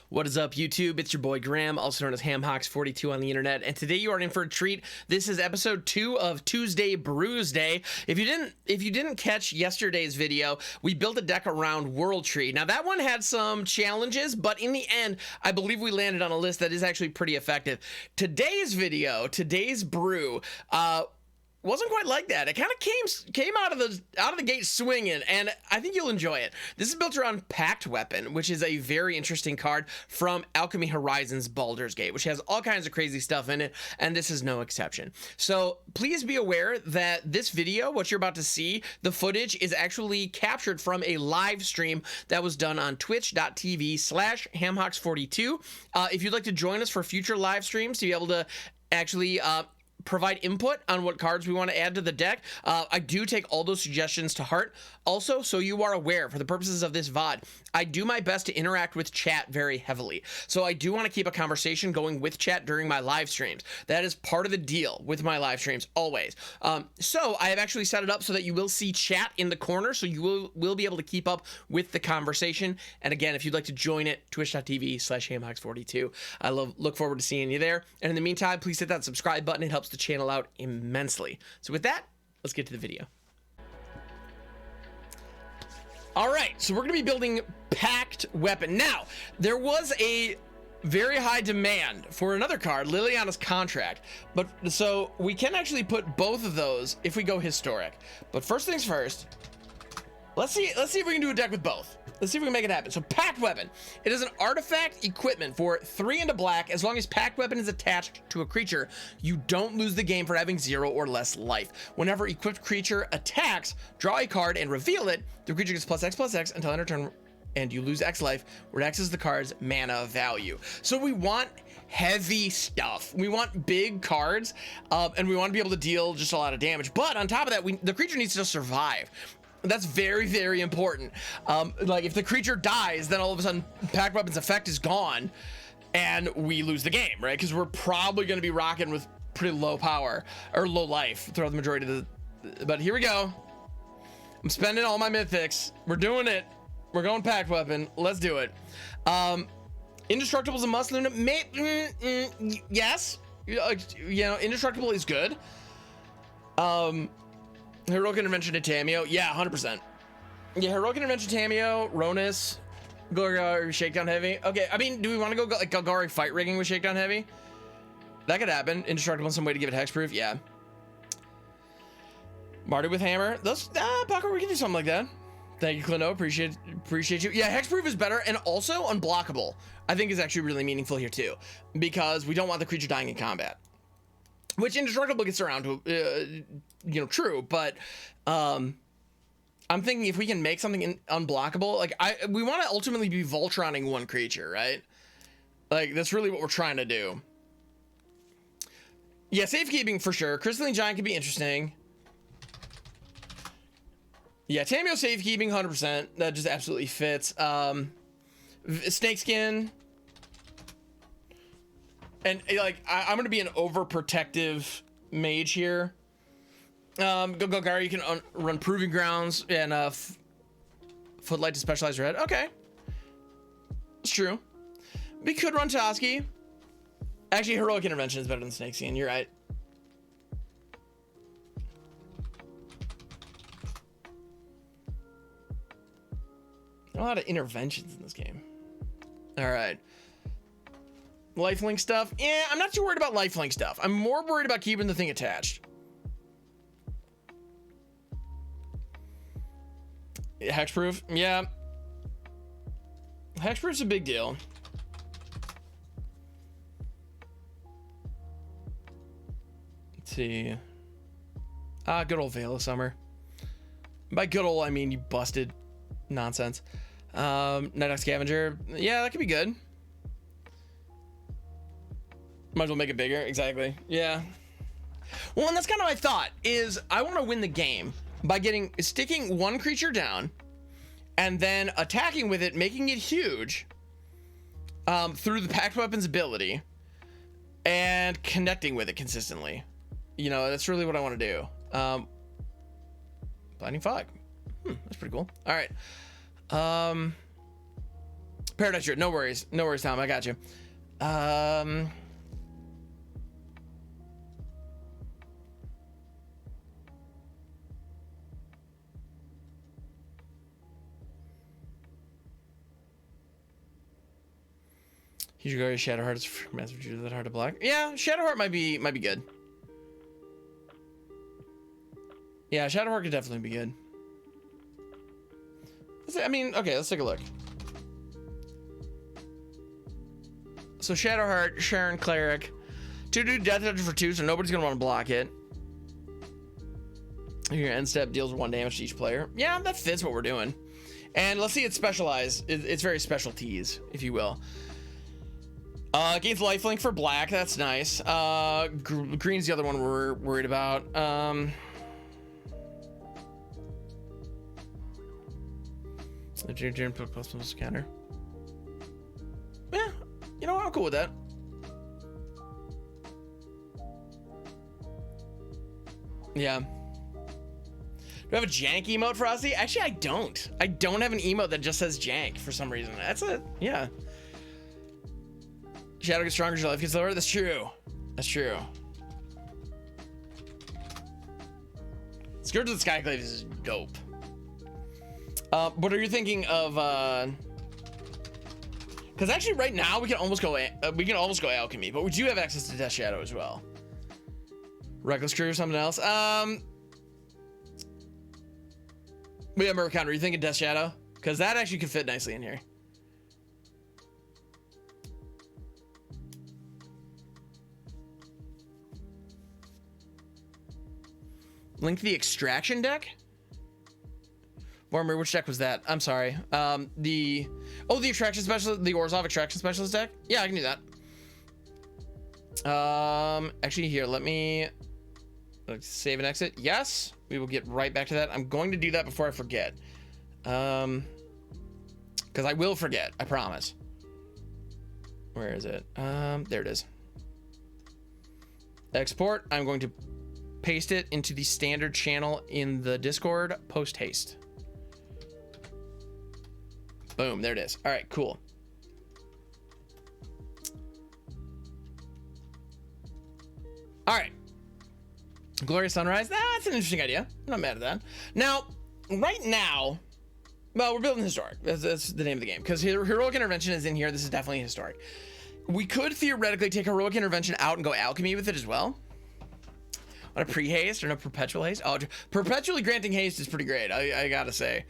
What is up, YouTube? It's your boy Graham, also known as HamHawks42 on the internet, and today you are in for a treat. This is episode 2 of Tuesday Brewsday. If you didn't catch yesterday's video, we built a deck around World Tree. Now that one had some challenges, but in the end, I believe we landed on a list that is actually pretty effective. Today's video, today's brew, wasn't quite like that. It kind of came out of the gate swinging, and I think you'll enjoy it. This is built around Pact Weapon, which is a very interesting card from Alchemy Horizons Baldur's Gate, which has all kinds of crazy stuff in it, and this is no exception. So please be aware that this video, what you're about to see, the footage is actually captured from a live stream that was done on twitch.tv/hamhawks42. If you'd like to join us for future live streams to be able to actually provide input on what cards we want to add to the deck, I do take all those suggestions to heart. Also, so you are aware, for the purposes of this VOD, I do my best to interact with chat very heavily. So I do want to keep a conversation going with chat during my live streams. That is part of the deal with my live streams, always. So I have actually set it up so that you will see chat in the corner, so you will be able to keep up with the conversation. And again, if you'd like to join it, twitch.tv/hamhawks42. I look forward to seeing you there. And in the meantime, please hit that subscribe button. It helps the channel out immensely. So with that, let's get to the video. All right, so we're going to be building Pact Weapon. Now, there was a very high demand for another card, Liliana's Contract, but so we can actually put both of those if we go historic. But first things first, let's see if we can do a deck with both. Let's see if we can make it happen. So Pact Weapon, it is an artifact equipment for 3 into black. As long as Pact Weapon is attached to a creature, you don't lose the game for having 0 or less life. Whenever equipped creature attacks, draw a card and reveal it. The creature gets +X/+X until end of turn, and you lose X life, where X is the card's mana value. So we want heavy stuff. We want big cards, and we want to be able to deal just a lot of damage. But on top of that, the creature needs to survive. That's very, very important. Like if the creature dies, then all of a sudden Pact Weapon's effect is gone and we lose the game, right? Because we're probably going to be rocking with pretty low power or low life throughout the majority of the, but here we go. I'm spending all my mythics. We're doing it. We're going Pact Weapon. Let's do it. Indestructible is a must. Luna. Yes. You know, Indestructible is good. Heroic Intervention to Tamiyo. Yeah, 100%. Yeah, Heroic Intervention Tamiyo, Ronus, Golgari, Shakedown Heavy. Okay, I mean, do we want to go like Golgari Fight Rigging with Shakedown Heavy? That could happen. Indestructible, some way to give it hexproof. Yeah. Marty with Hammer. Those, Pucker, we can do something like that. Thank you, Clino. Appreciate you. Yeah, hexproof is better, and also unblockable, I think is actually really meaningful here too, because we don't want the creature dying in combat. Which Indestructible gets around to, true, but I'm thinking if we can make something unblockable, like we want to ultimately be Voltroning one creature, right? Like that's really what we're trying to do. Yeah, Safekeeping for sure. Crystalline Giant could be interesting. Yeah, Tamiyo Safekeeping 100%. That just absolutely fits. Snakeskin. And like I'm gonna be an overprotective mage here. Golgari, you can run Proving Grounds and Footlight to specialize your head. Okay, it's true. We could run Toski. Actually, Heroic Intervention is better than Snakeskin. You're right. A lot of interventions in this game. All right. Lifelink stuff. Yeah, I'm not too worried about lifelink stuff. I'm more worried about keeping the thing attached. Hexproof. Yeah. Hexproof's a big deal. Let's see. Good old Veil of Summer. By good old, I mean you busted nonsense. Nighthawk Scavenger. Yeah, that could be good. Might as well make it bigger. Exactly. Yeah. Well, and that's kind of my thought is I want to win the game by sticking one creature down and then attacking with it, making it huge through the Pact Weapon's ability and connecting with it consistently. You know, that's really what I want to do. Blinding Fog. That's pretty cool. All right. Paradise Druid. No worries. No worries, Tom. I got you. You should go to Shadowheart. It's massive due to that hard to block. Yeah, Shadowheart might be good. Yeah, Shadowheart could definitely be good. I mean, okay, let's take a look. So Shadowheart, Sharran, Cleric. 2 death touch for 2, so nobody's gonna want to block it. Your end step deals 1 damage to each player. Yeah, that fits what we're doing. And let's see, it's specialized. It's very specialties, if you will. Gains lifelink for black. That's nice. Green's the other one we're worried about. Plus counter. Yeah, you know what? I'm cool with that. Yeah. Do I have a jank emote for Ozzy? Actually, I don't. I don't have an emote that just says jank for some reason. That's it. Yeah. Shadow gets stronger, your life gets lower. That's true. That's true. Scourge of the Skyclave is dope. What are you thinking of? Because actually, right now we can almost go alchemy, but we do have access to Death Shadow as well. Reckless Crew or something else. We have Merc Counter. Are you thinking Death Shadow? Because that actually could fit nicely in here. Link the extraction deck? Warmer, which deck was that? I'm sorry. The extraction specialist, the Orzhov extraction specialist deck? Yeah, I can do that. Actually here, let me save and exit. Yes, we will get right back to that. I'm going to do that before I forget. Because I will forget, I promise. Where is it? There it is. Export. I'm going to paste it into the standard channel in the Discord post haste. Boom, there it is. All right, cool. All right. Glorious Sunrise. That's an interesting idea. I'm not mad at that. Now, right now, well, we're building historic. That's the name of the game. Because Heroic Intervention is in here. This is definitely historic. We could theoretically take Heroic Intervention out and go Alchemy with it as well. On a pre-haste or no perpetual haste? Oh, perpetually granting haste is pretty great, I gotta say.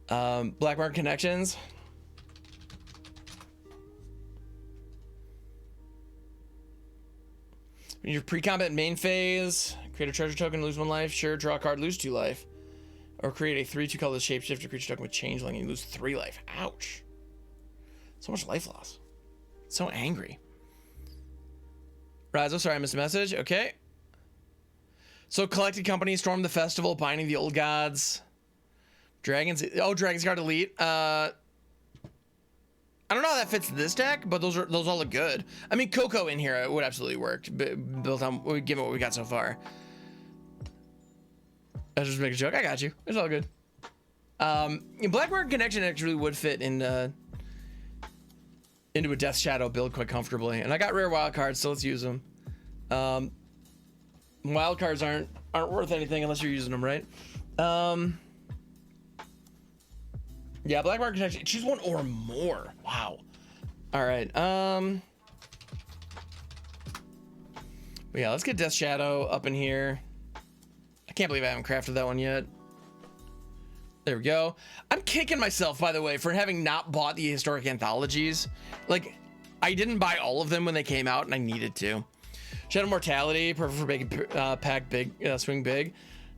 Black Market Connections. When you're pre-combat main phase, create a treasure token, lose 1 life. Sure, draw a card, lose 2 life. Or create a 3/2 colorless shapeshifter creature token with changeling and you lose 3 life. Ouch. So much life loss. So angry. Razo, sorry I missed a message. Okay. So collected companies storm the festival, binding the old gods. Dragons. Oh, Dragon's Guard Elite. I don't know how that fits this deck, but those all look good. I mean, Coco in here would absolutely work, built on given what we got so far. I was just making a joke. I got you. It's all good. Black Market Connection actually would fit into a Death Shadow build quite comfortably, and I got rare wild cards, so let's use them. Wild cards aren't worth anything unless you're using them, right? Yeah, Black Market Connection. Choose 1 or more. Wow. All right. Yeah, let's get Death Shadow up in here. I can't believe I haven't crafted that one yet. There we go. I'm kicking myself, by the way, for having not bought the historic anthologies. Like, I didn't buy all of them when they came out, and I needed to. Shadow of Mortality, perfect for big pack big, swing big.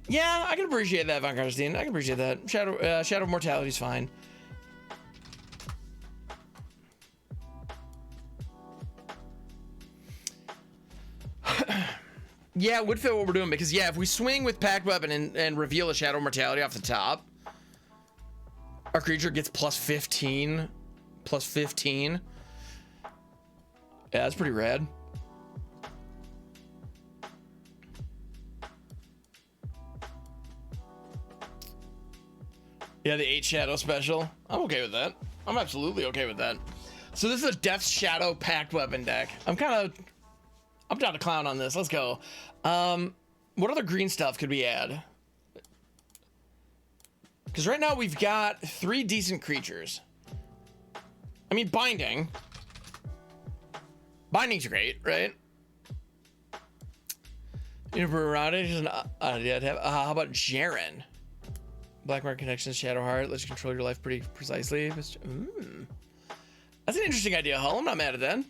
Yeah, I can appreciate that, Von Karstein. I can appreciate that. Shadow of Mortality is fine. Yeah, it would fit what we're doing because yeah, if we swing with Pact Weapon and reveal a Shadow of Mortality off the top, our creature gets plus 15. Plus 15. Yeah, that's pretty rad. Yeah, the 8 Shadow special. I'm okay with that. I'm absolutely okay with that. So this is a Death's Shadow Pact Weapon deck. I'm down to clown on this. Let's go. What other green stuff could we add? Because right now we've got 3 decent creatures. I mean, Binding. Binding's great, right? How about Sharran? Blackmark Connections, Shadowheart, lets you control your life pretty precisely. That's an interesting idea, Hull. I'm not mad at that.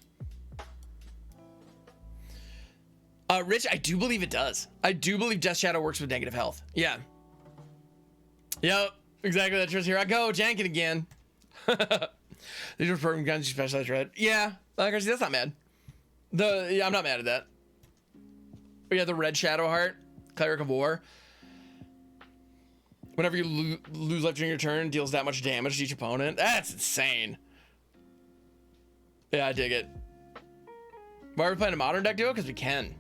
Rich, I do believe it does. I do believe Death Shadow works with negative health. Yeah. Yep, exactly. That's just here I go, janking again. These are program guns, you specialize, right? Yeah, that's not mad. I'm not mad at that. We have the red Shadowheart, Cleric of War. Whenever you lose life during your turn, deals that much damage to each opponent. That's insane. Yeah, I dig it. Why are we playing a modern deck duo? Because we can.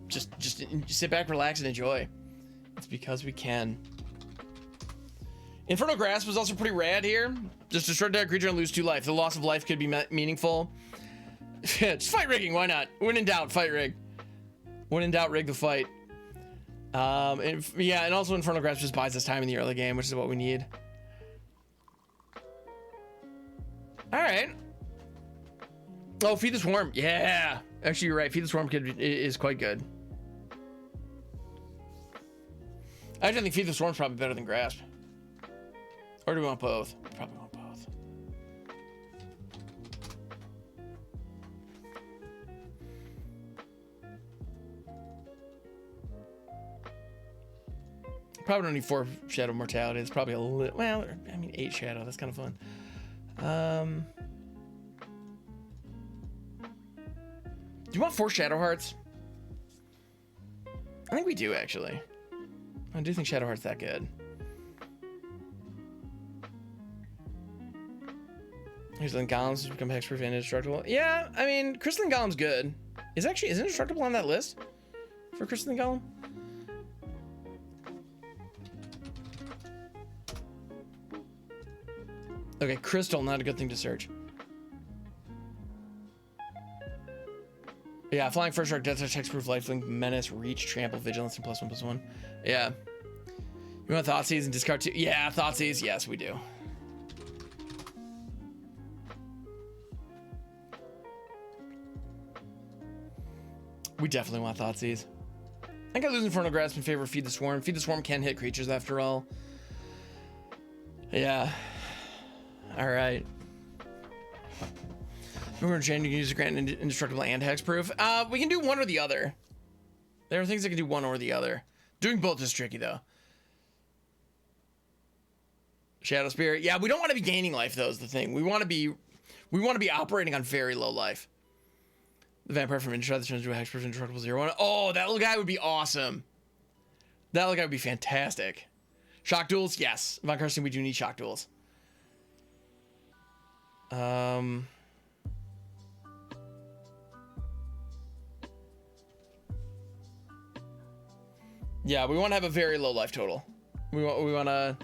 Just sit back, relax, and enjoy. It's because we can. Infernal Grasp was also pretty rad here. Just destroy that creature and lose 2 life. The loss of life could be meaningful. Just fight rigging, why not? When in doubt, fight rig. When in doubt, rig the fight. And also Infernal Grasp just buys us time in the early game, which is what we need. All right. Oh, Feed the Swarm. Yeah. Actually, you're right. Feed the Swarm is quite good. I actually think Feed the Swarm is probably better than Grasp. Or do we want both? Probably want both. Probably don't need 4 Shadow of Mortality. It's probably a little, well, I mean 8 Shadow. That's kind of fun. Do you want 4 Shadowhearts? I think we do, actually. I do think Shadowheart's that good. Crystalline Golems become hexproof and indestructible. Yeah, I mean, Crystalline Golem's good. Is indestructible on that list for Crystalline Golem? Okay, Crystal, not a good thing to search. Yeah, Flying First Strike, Death Touch, Hexproof, Lifelink, Menace, Reach, Trample, Vigilance, and +1/+1. Yeah. You want Thoughtseize and discard 2? Yeah, Thoughtseize. Yes, we do. We definitely want Thoughtseize. I think I lose Infernal Grasp in favor of Feed the Swarm. Feed the Swarm can hit creatures after all. Yeah. All right. We're going to change. You can use grant indestructible and hexproof. We can do one or the other. There are things that can do one or the other. Doing both is tricky though. Shadow Spirit. Yeah, we don't want to be gaining life though, is the thing. We want to be operating on very low life. The Vampire from Innistrad turns into a hexproof indestructible 0/1. Oh, that little guy would be awesome. That little guy would be fantastic. Shock duels, yes. Von Karsten, we do need shock duels. Yeah, we want to have a very low life total. We want to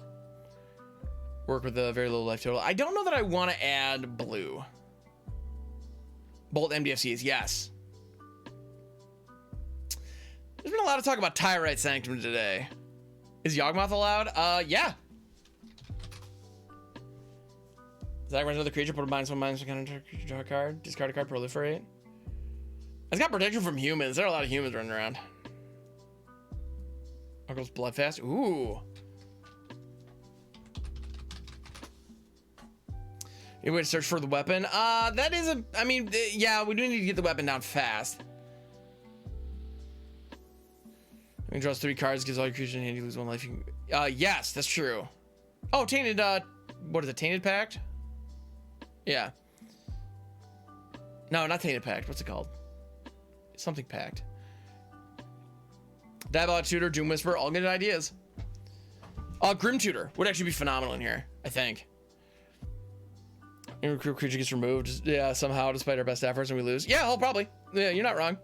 work with a very low life total. I don't know that I want to add blue. Bolt MDFCs, yes. There's been a lot of talk about Tyrite Sanctum today. Is Yawgmoth allowed? Yeah. Zach runs another creature, put a -1/-1 counter creature, draw a card, discard a card, proliferate. It's got protection from humans. There are a lot of humans running around. Uncle's Bloodfast. Ooh. Any way to search for the weapon? That is I mean, yeah, we do need to get the weapon down fast. I mean, draws 3 cards, gives all your creatures in hand, you lose 1 life. Yes, that's true. Oh, Tainted, what is it, Tainted Pact? Yeah. No, not Tainted Pact. What's it called? Something Pact. Diabolic Tutor, Doom Whisper, all good ideas. Grim Tutor would actually be phenomenal in here, I think. Your creature gets removed, yeah, somehow, despite our best efforts, and we lose. Yeah, probably. Yeah, you're not wrong.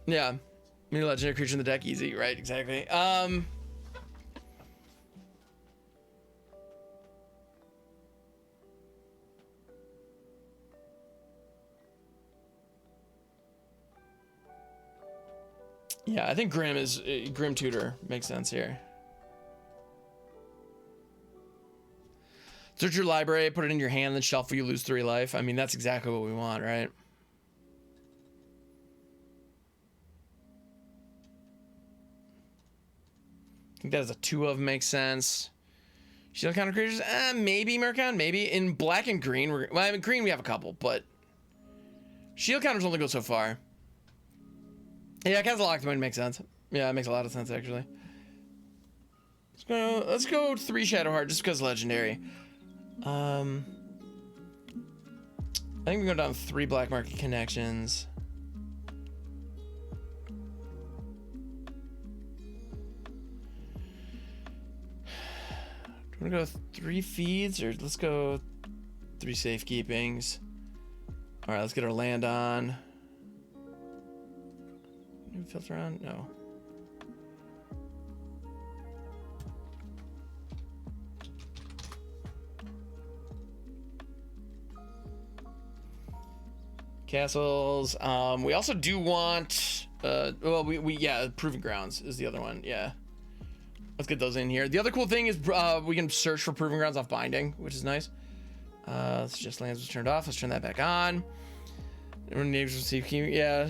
Yeah. I mean, legendary creature in the deck, easy, right? Exactly. Yeah, I think Grim is Grim Tutor makes sense here. Search your library, put it in your hand, then shuffle. You lose 3 life. I mean, that's exactly what we want, right? I think that is a 2 of makes sense. Shield counter creatures, maybe Mercount, maybe. In black and green, well, I mean, green we have a couple, but shield counters only go so far. Yeah, Castle Locthwain makes sense. Yeah, it makes a lot of sense actually. Let's go 3 Shadowheart just because legendary. I think we go down 3 black market connections. Do you want to go 3 feeds or let's go 3 safekeepings? All right, let's get our land on. New filter on? No. Castles. We also do want well, yeah, Proving Grounds is the other one. Yeah, let's get those in here. The other cool thing is we can search for Proving Grounds off binding, which is nice. Let's just lands was turned off. Let's turn that back on. Yeah,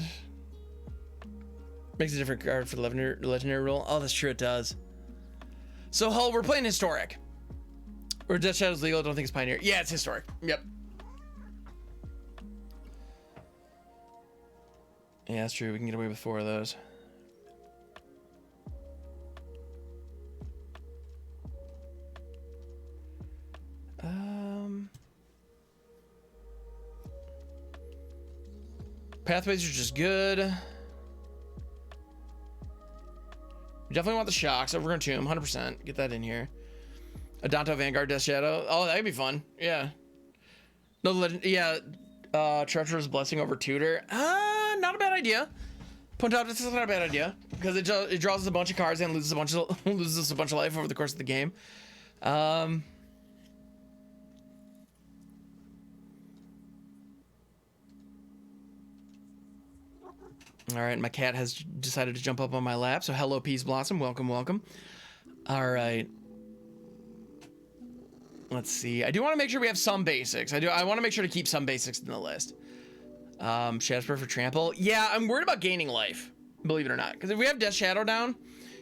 makes a different card for the legendary rule. Oh, that's true, it does. So Hull, we're playing historic. Or Death Shadow's legal. I don't think it's Pioneer. Yeah, it's historic. Yep. Yeah, that's true. We can get away with 4 of those. Pathways are just good. We definitely want the shocks. Overgrown Tomb, 100%. Get that in here. Adanto Vanguard, Death Shadow. Oh, that could be fun. Yeah. No legend. Yeah. Treacherous Blessing over Tutor. Not a bad idea. Point out, this is not a bad idea because it draws us a bunch of cards and loses a bunch of life over the course of the game. All right, my cat has decided to jump up on my lap. So hello, Peace Blossom. Welcome, welcome. All right. Let's see. I do want to make sure we have some basics. I want to make sure to keep some basics in the list. Shadowspur for trample. Yeah, I'm worried about gaining life, believe it or not. Because if we have Death Shadow down,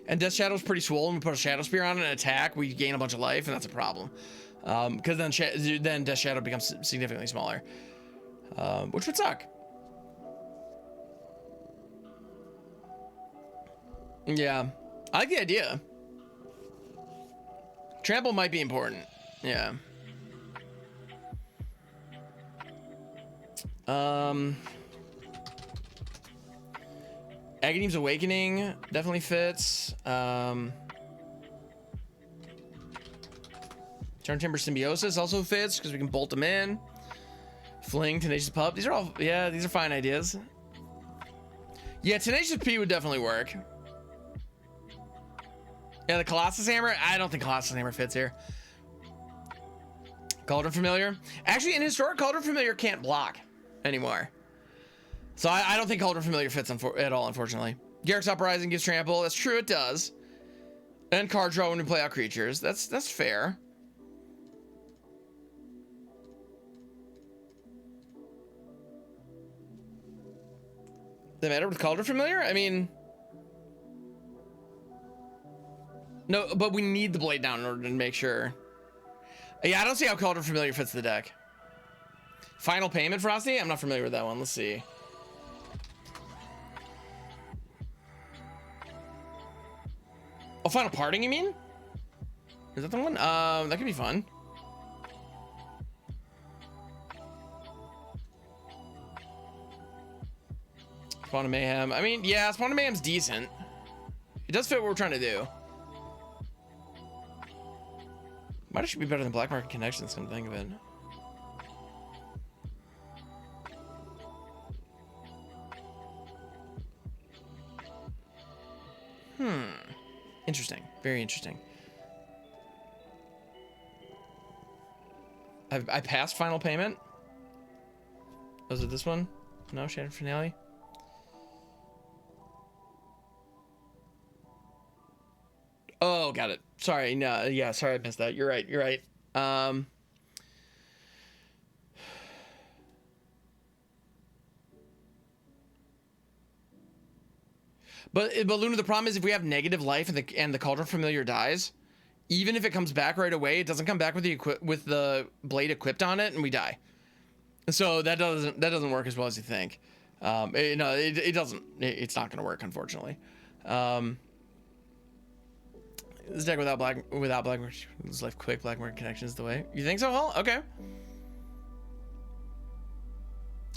and Death Shadow's pretty swollen, we put a Shadow Spear on an attack, we gain a bunch of life, and that's a problem. Because then Death Shadow becomes significantly smaller, which would suck. Yeah, I like the idea. Trample might be important. Yeah. Agadeem's Awakening definitely fits. Turn Timber Symbiosis also fits because we can bolt them in. Fling, Tenacious Pup. These are all, yeah, these are fine ideas. Yeah, Tenacious P would definitely work. Yeah, the Colossus Hammer. I don't think Colossus Hammer fits here. Cauldron Familiar. Actually, in Historic, Cauldron Familiar can't block anymore. So I don't think Cauldron Familiar fits at all, unfortunately. Garrick's Uprising gives trample. That's true, it does. And card draw when we play out creatures. That's fair. Does that matter with Cauldron Familiar? I mean... No, but we need the blade down in order to make sure. Yeah, I don't see how Cauldron Familiar fits the deck. Final Payment, Frosty? I'm not familiar with that one. Let's see. Oh, Final Parting, you mean? Is that the one? That could be fun. Spawn of Mayhem. I mean, yeah, Spawn of Mayhem's decent. It does fit what we're trying to do. Might actually be better than Black Market Connections, come to think of it. Interesting. Very interesting. I passed Final Payment. Was it this one? No, Shattered Finale. Oh, got it. Sorry. No, yeah, sorry I missed that. You're right. You're right. But Luna, the problem is if we have negative life and the Cauldron Familiar dies, even if it comes back right away, it doesn't come back with the blade equipped on it, and we die. So that doesn't work as well as you think. It doesn't. It's not going to work, unfortunately. This deck without black this life quick black market connection is the way. You think so, Hall? Okay.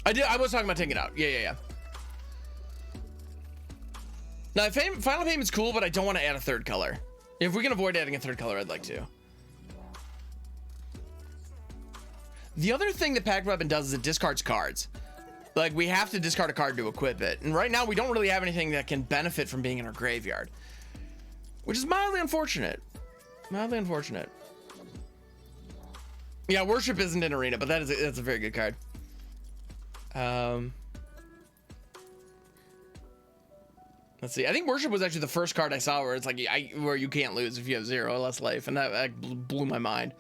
I was talking about taking it out. Yeah. Now, Final Payment's cool, but I don't want to add a third color. If we can avoid adding a third color, I'd like to. The other thing that Pact Weapon does is it discards cards. Like, we have to discard a card to equip it. And right now, we don't really have anything that can benefit from being in our graveyard. Which is mildly unfortunate. Mildly unfortunate. Yeah, Worship isn't in Arena, but that's a very good card. Let's see. I think Worship was actually the first card I saw where it's like where you can't lose if you have 0 or less life, and that blew my mind.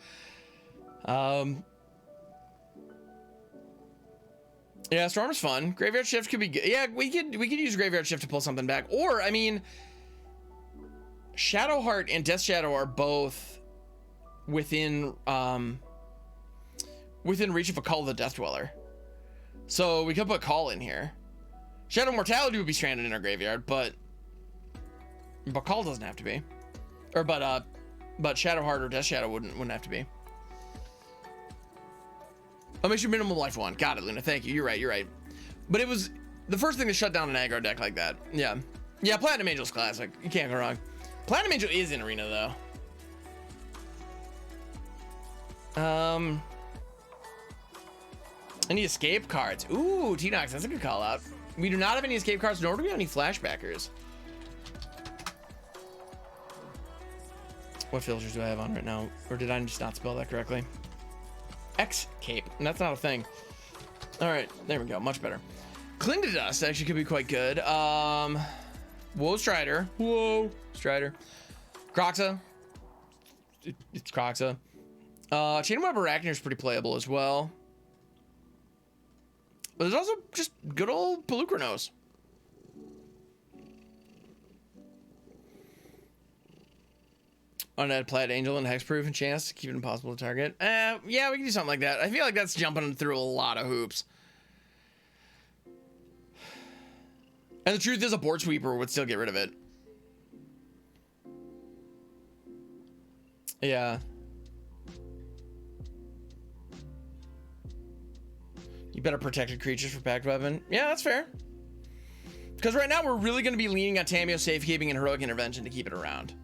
Yeah, Storm's fun. Graveyard Shift could be good. Yeah, we could use Graveyard Shift to pull something back. Or I mean, Shadowheart and Death Shadow are both within reach of a Call of the Death Dweller. So we could put Call in here. Shadow of Mortality would be stranded in our graveyard, but Call doesn't have to be. Or but Shadowheart or Death Shadow wouldn't have to be. Oh, makes your minimum life 1. Got it, Luna. Thank you. You're right. But it was the first thing to shut down an aggro deck like that. Yeah. Yeah, Platinum Angel's classic. You can't go wrong. Platinum Angel is in Arena, though. Any escape cards? Ooh, T-Nox, that's a good call out. We do not have any escape cards, nor do we have any flashbackers. What filters do I have on right now? Or did I just not spell that correctly? X-Cape. That's not a thing. All right, there we go. Much better. Cling to Dust actually could be quite good. Whoa, Strider. Whoa, Strider. Croxa. It's Croxa. Chain of Web Arachnia is pretty playable as well. But there's also just good old Pelucranos. Undead Plaid Angel and Hexproof and chance to keep it impossible to target. Yeah, we can do something like that. I feel like that's jumping through a lot of hoops. And the truth is, a board sweeper would still get rid of it. Yeah. You better protected creatures for Pact Weapon. Yeah, that's fair. Because right now we're really going to be leaning on Tamiyo, Safekeeping, and Heroic Intervention to keep it around.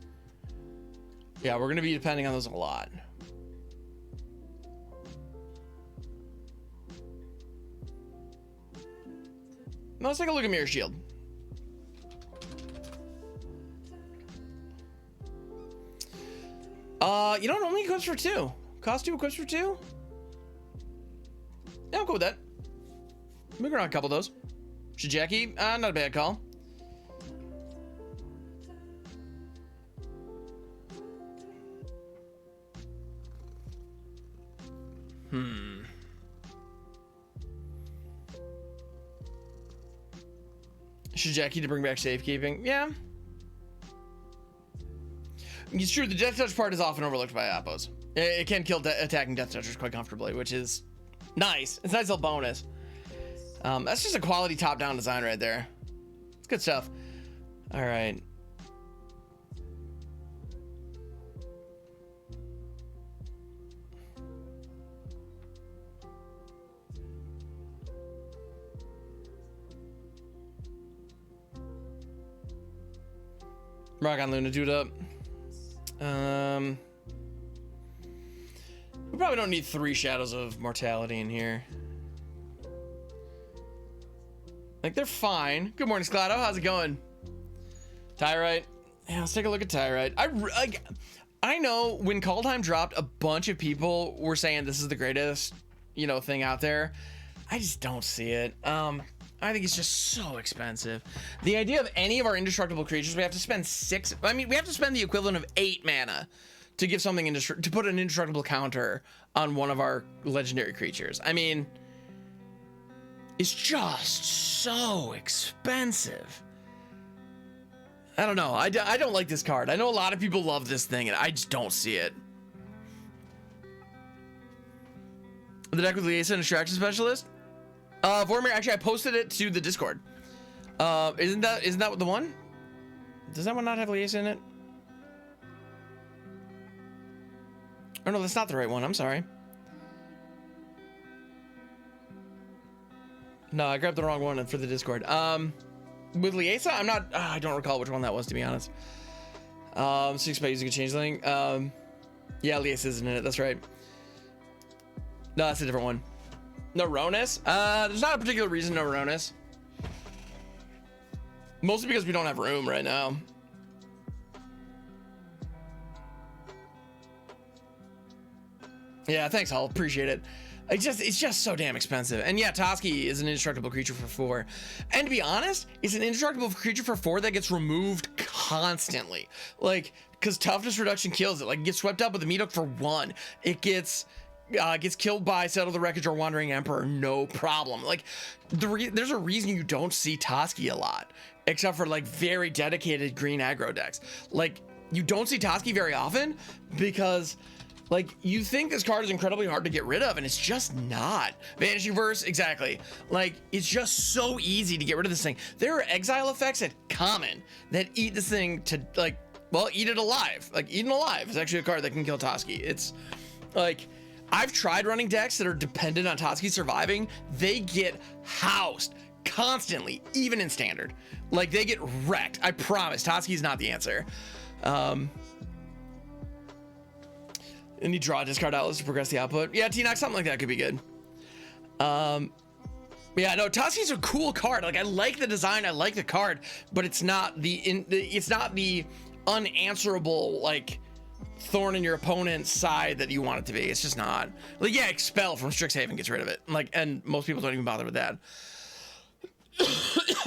Yeah, we're going to be depending on those a lot. Now let's take a look at Mirror Shield. You know, it only equips for 2. Cost 2 equips for 2? Yeah, I'm cool with that. Moving around a couple of those. Shijeki, not a bad call. Shijeki to bring back Safekeeping. Yeah. It's true, the Death Touch part is often overlooked by Appos. It can kill attacking Death Touchers quite comfortably, which is nice. It's a nice little bonus. That's just a quality top-down design right there. It's good stuff. All right. Rock on Luna, do it up. We probably don't need 3 Shadows of Mortality in here. Like, they're fine. Good morning, Sclado. How's it going? Tyrite. Yeah, let's take a look at Tyrite. I know when Kaldheim dropped, a bunch of people were saying this is the greatest, thing out there. I just don't see it. I think it's just so expensive. The idea of any of our indestructible creatures, we have to spend we have to spend the equivalent of 8 mana to give something to put an indestructible counter on one of our legendary creatures. I mean, it's just so expensive. I don't know. I don't like this card. I know a lot of people love this thing, and I just don't see it. The deck with Liaison and Distraction Specialist? Vormir, actually, I posted it to the Discord. Isn't that the one? Does that one not have Liaison in it? Oh, no, that's not the right one. I'm sorry. No, I grabbed the wrong one for the Discord. With Liesa, I don't recall which one that was, to be honest. So you expect using a changeling. Yeah, Liesa isn't in it. That's right. No, that's a different one. No Ronus? There's not a particular reason no Ronus. Mostly because we don't have room right now. Yeah, thanks, Hall. Appreciate it. It's just so damn expensive. And yeah, Toski is an indestructible creature for 4. And to be honest, it's an indestructible creature for 4 that gets removed constantly. Like, because toughness reduction kills it. Like, it gets swept up with a Meathook for 1. It gets killed by Settle the Wreckage or Wandering Emperor, no problem. Like, there's a reason you don't see Toski a lot, except for like very dedicated green aggro decks. Like, you don't see Toski very often because, like, you think this card is incredibly hard to get rid of, and it's just not. Vanishing Verse, exactly. Like, it's just so easy to get rid of this thing. There are exile effects at common that eat this thing to, like, well, eat it alive. Like, Eaten Alive is actually a card that can kill Toski. It's, like, I've tried running decks that are dependent on Toski surviving. They get housed constantly, even in Standard. Like, they get wrecked. I promise, Toski is not the answer. And you draw discard outlets to progress the output. Yeah, T-Nox, something like that could be good. Yeah, no, Toski's a cool card. Like, I like the design, I like the card, but it's not the unanswerable, like, thorn in your opponent's side that you want it to be. It's just not. Like, yeah, Expel from Strixhaven gets rid of it. Like, and most people don't even bother with that.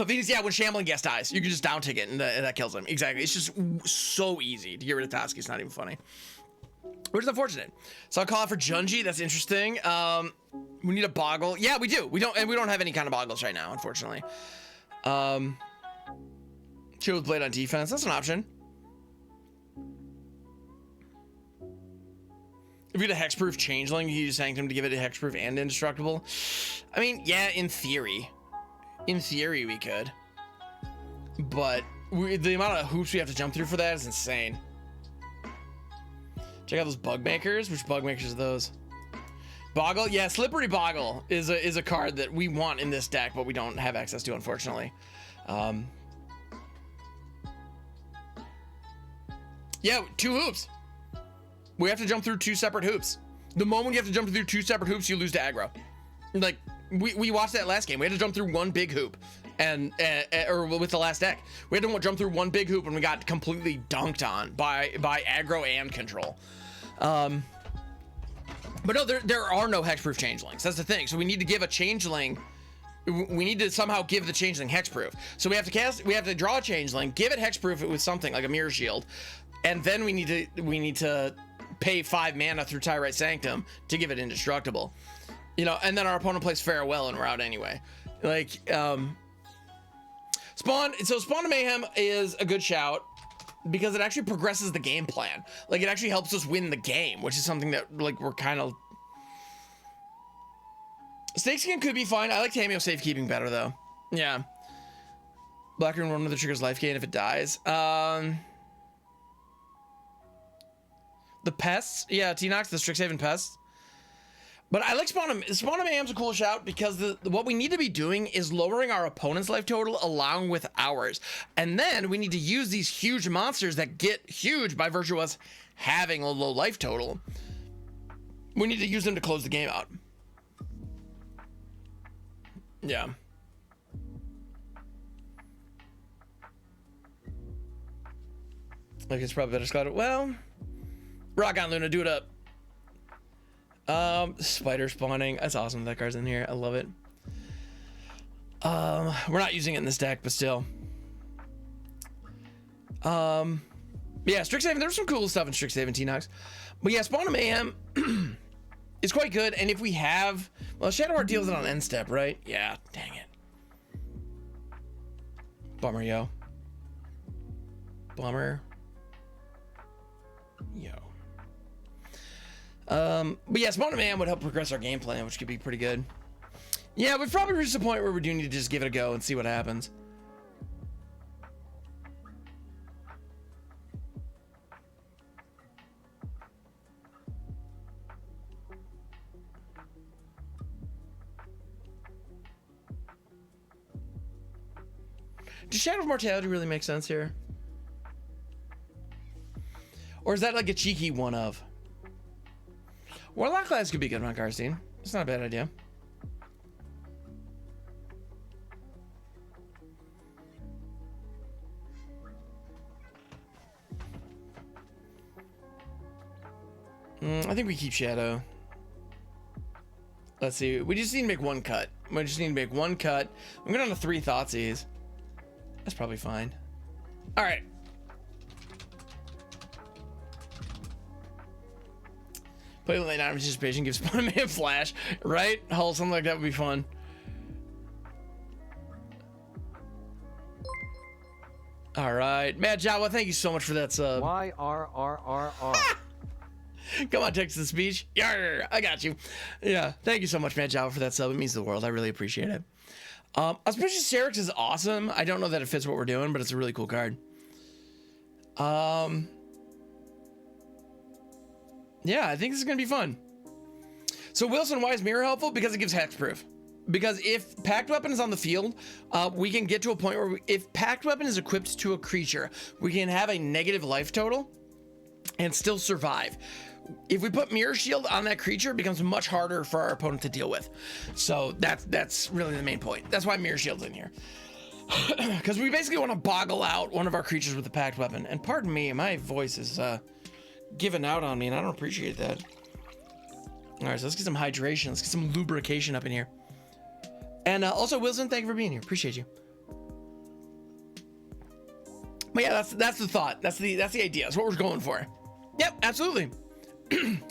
Venus, yeah, when Shambling Guest dies, you can just down ticket and that kills him. Exactly. It's just so easy to get rid of Toski. It's not even funny. Which is unfortunate. So I'll call out for Junji. That's interesting. We need a Boggle. Yeah, we do. We don't have any kind of Boggles right now, unfortunately. Chill with Blade on defense. That's an option. If we get a hexproof changeling, you use Sanctum to give it a hexproof and indestructible. I mean, yeah, in theory. In theory, we could. But the amount of hoops we have to jump through for that is insane. Check out those bug makers. Which bug makers are those? Boggle, yeah, Slippery Boggle is a card that we want in this deck, but we don't have access to, unfortunately. Yeah, 2 hoops. We have to jump through 2 separate hoops. The moment you have to jump through 2 separate hoops, you lose to aggro. Like, we watched that last game. We had to jump through 1 big hoop, and or with the last deck, we had to jump through 1 big hoop, and we got completely dunked on by aggro and control. But no, there are no hexproof changelings. That's the thing. So we need to give a changeling. We need to somehow give the changeling hexproof. So we have to draw a changeling, give it hexproof with something like a mirror shield, and then we need to pay 5 mana through Tyrite Sanctum to give it indestructible. You know, and then our opponent plays Farewell and we're out anyway. Like, Spawn to Mayhem is a good shout because it actually progresses the game plan. Like, it actually helps us win the game, which is something that, like, we're kind of... Snakeskin could be fine. I like Tamiyo Safekeeping better, though. Yeah. Black Rune, one of the triggers life gain if it dies. The pests, yeah, T-Nox, the Strixhaven pests. But I like Spawn of Mayhem's a cool shout because what we need to be doing is lowering our opponent's life total along with ours. And then we need to use these huge monsters that get huge by virtue of us having a low life total. We need to use them to close the game out. Yeah. Like, it's probably better Scott. Well, rock on, Luna, do it up. Spider spawning. That's awesome. That card's in here. I love it. We're not using it in this deck, but still. Yeah, Strixhaven, there's some cool stuff in Strixhaven, T-Nox. But yeah, Spawn of Mayhem is quite good, and if we have... Well, Shadowheart deals it on end step, right? Yeah, dang it. Bummer, yo. Bummer. Yo. But yeah, Spawn of Mayhem would help progress our game plan, which could be pretty good. Yeah, we've probably reached the point where we do need to just give it a go and see what happens. Does Shadow of Mortality really make sense here? Or is that like a cheeky one of? Warlock class could be good on Karstein. It's not a bad idea. I think we keep Shadow. Let's see. We just need to make one cut. We just need to make one cut. I'm going on to 3 Thoughtseize. That's probably fine. All right. Play late night anticipation gives Spawn a flash, right? Hull, something like that would be fun. All right, Mad Jawa, thank you so much for that sub. YRRRR. Come on, text to speech. Yarr, I got you. Yeah, thank you so much, Mad Jawa, for that sub. It means the world. I really appreciate it. Auspicious Serix is awesome. I don't know that it fits what we're doing, but it's a really cool card. Yeah, I think this is gonna be fun. So Wilson, why is Mirror helpful? Because it gives hexproof. Because if Pact Weapon is on the field, we can get to a point where if Pact Weapon is equipped to a creature, we can have a negative life total and still survive. If we put Mirror Shield on that creature, it becomes much harder for our opponent to deal with. So that's really the main point. That's why Mirror Shield's in here. Because we basically want to boggle out one of our creatures with the Pact Weapon. And pardon me, my voice is giving out on me, and I don't appreciate that. All right, so let's get some hydration. Let's get some lubrication up in here. And also, Wilson, thank you for being here. Appreciate you. But yeah, that's the thought. That's the idea. That's what we're going for. Yep, absolutely.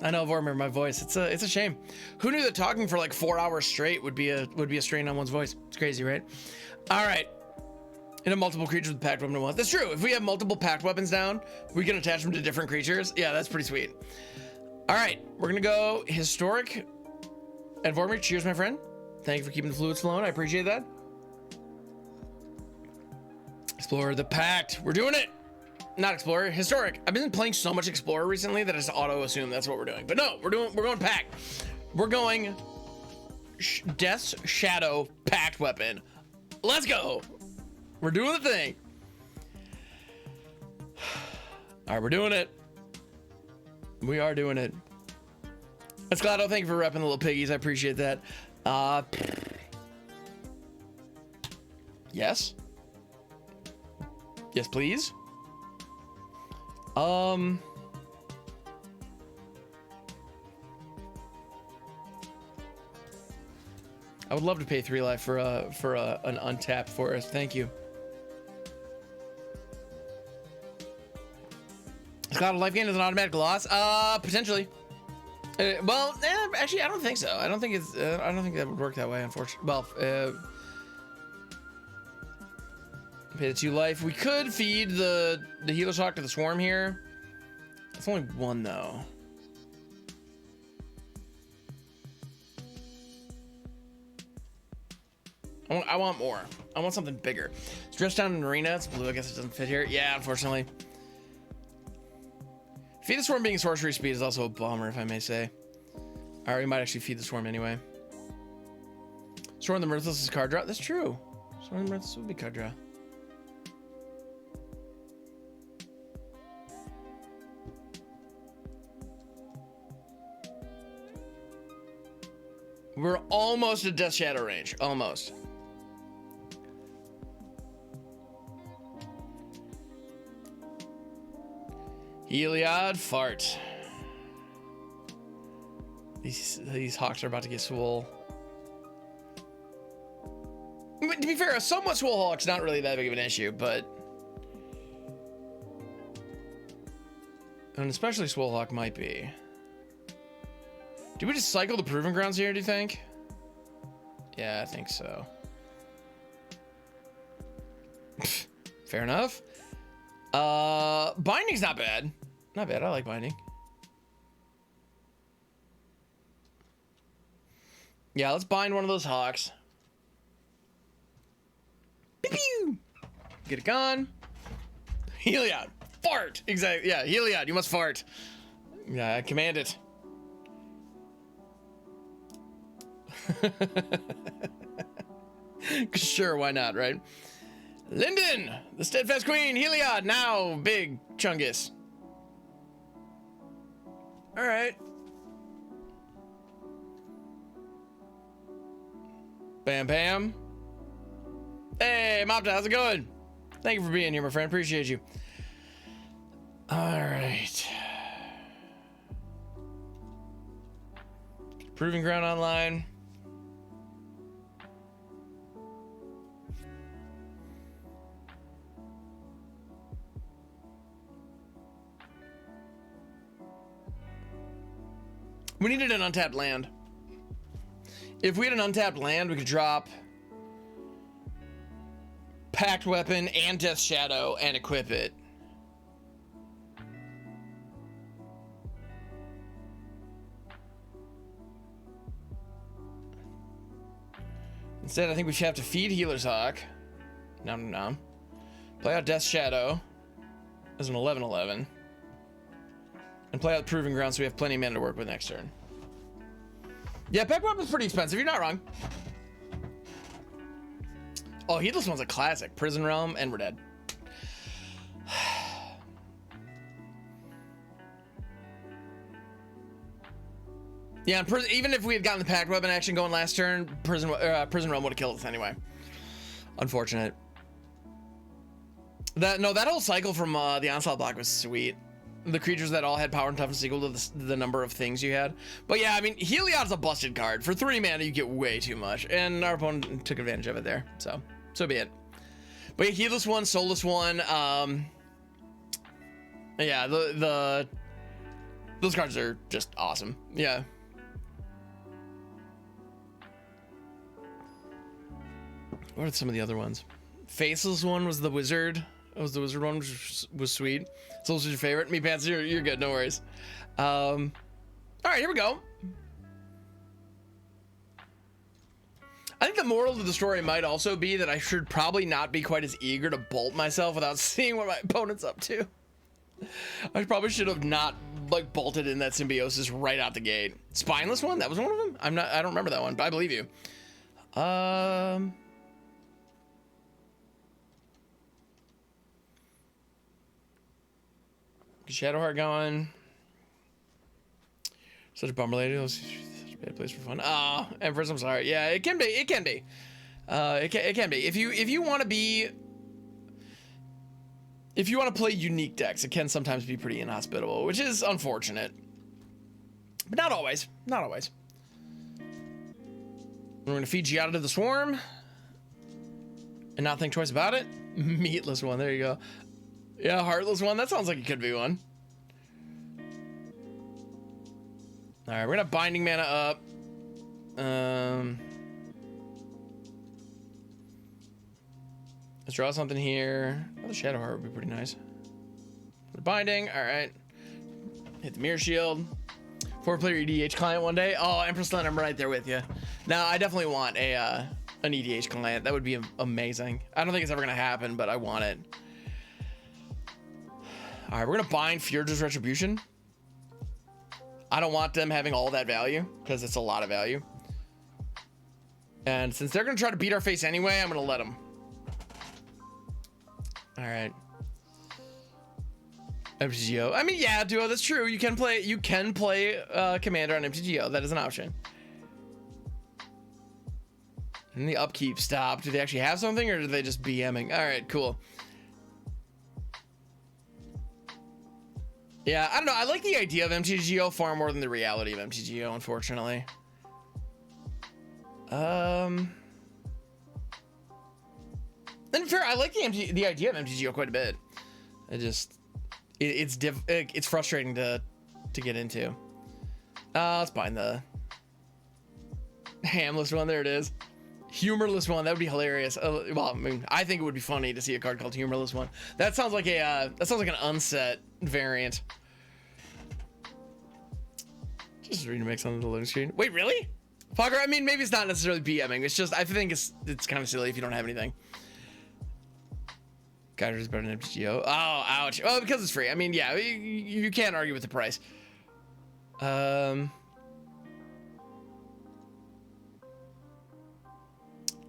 I know, Vormer, my voice. It's a shame. Who knew that talking for like 4 hours straight would be a strain on one's voice? It's crazy, right? All right. And a multiple creatures with Pact Weapon at once. That's true. If we have multiple Pact Weapons down, we can attach them to different creatures. Yeah, that's pretty sweet. All right, we're gonna go historic. And Vormer, cheers, my friend. Thank you for keeping the fluids flowing. I appreciate that. Explorer the Pact. We're doing it. Not Explorer, historic. I've been playing so much Explorer recently that I just auto assume that's what we're doing. But no, we're going Pact. We're going Death's Shadow Pact Weapon. Let's go. We're doing the thing. All right, we're doing it. We are doing it. Esclado, thank you for repping the little piggies. I appreciate that. Yes. Yes, please. I would love to pay 3 life for an untapped forest. Thank you. Got a life gain as an automatic loss? Potentially. Actually, I don't think so. I don't think that would work that way, unfortunately. Well, pay the 2 life. We could feed the healer shock to the swarm here. It's only 1 though. I want more. I want something bigger. It's dressed down in arena. It's blue. I guess it doesn't fit here. Yeah, unfortunately. Feed the swarm being sorcery speed is also a bummer, if I may say. Alright, we might actually feed the swarm anyway. Swarm the Mirthless is card draw. That's true. Swarm the Mirthless would be card draw. We're almost at Death Shadow range. Almost. Heliod fart. These hawks are about to get swole. to be fair, a somewhat swole Hulk's not really that big of an issue, but... And especially swole Hulk might be. Do we just cycle the Proving Grounds here, do you think? Yeah, I think so. Fair enough. Binding's not bad. Not bad, I like binding. Yeah, let's bind one of those hawks. Pew pew! Get it gone. Heliod. Fart! Exactly. Yeah, Heliod, you must fart. Yeah, I command it. Sure, why not, right? Linden, the steadfast queen, Heliod, now big Chungus. All right. Bam, bam. Hey, Mopta, how's it going? Thank you for being here, my friend. Appreciate you. All right. Proving Ground online. We needed an untapped land. If we had an untapped land, we could drop Pact Weapon and Death Shadow and equip it. Instead, I think we should have to feed Healer's Hawk. Nom nom. Play out Death Shadow as an 11/11. And play out Proving Ground so we have plenty of mana to work with next turn. Yeah, Pact Weapon's pretty expensive. You're not wrong. Oh, Heedless One's a classic. Prison Realm, and we're dead. Yeah, and even if we had gotten the Pact Weapon action going last turn, Prison Realm would have killed us anyway. Unfortunate. That whole cycle from the Onslaught block was sweet. The creatures that all had power and toughness equal to the number of things you had. But yeah, I mean, Heliod's a busted card. For 3 mana, you get way too much. And our opponent took advantage of it there. So be it. But yeah, Heedless One, Soulless One. Yeah, those cards are just awesome. Yeah. What are some of the other ones? Faceless One was the wizard. That was the wizard one, which was sweet. So this was your favorite. Me Pants, you're good, no worries. All right, here we go. I think the moral of the story might also be that I should probably not be quite as eager to bolt myself without seeing what my opponent's up to. I probably should have not like bolted in that Symbiosis right out the gate. Spineless One, that was one of them. I don't remember that one, but I believe you. Shadowheart going. Such a bummer, lady. Such a bad place for fun. Oh, Empress, I'm sorry. Yeah, it can be. It can be. It can be. If you want to be, if you want to play unique decks, it can sometimes be pretty inhospitable, which is unfortunate. But not always. Not always. We're gonna feed Giada to the Swarm, and not think twice about it. Meatless One. There you go. Yeah, Heartless One. That sounds like it could be one. All right, we're gonna binding mana up. Let's draw something here. Oh, the Shadowheart would be pretty nice. The binding. All right. Hit the Mirror Shield. 4-player EDH client one day. Oh, Empress Lund, I'm right there with you. Now, I definitely want an EDH client. That would be amazing. I don't think it's ever gonna happen, but I want it. All right, we're gonna bind Fjord's Retribution. I don't want them having all that value because it's a lot of value. And since they're gonna try to beat our face anyway, I'm gonna let them. All right. MTGO. I mean, yeah, Duo, that's true. You can play Commander on MTGO. That is an option. And the upkeep stopped. Do they actually have something, or do they just BMing? All right, cool. Yeah, I don't know. I like the idea of MTGO far more than the reality of MTGO, unfortunately. And fair, I like the idea of MTGO quite a bit. It's frustrating to get into. Let's bind the hamless one. There it is. Humorless one. That would be hilarious. Well, I mean, I think it would be funny to see a card called Humorless one. That sounds like an unset variant. Just remix on the loading screen. Wait, really? Fucker, I mean, maybe it's not necessarily BMing. It's just, I think it's kind of silly if you don't have anything. Guide is better than MTGO. Oh, ouch. Well, because it's free. I mean, yeah, you can't argue with the price. And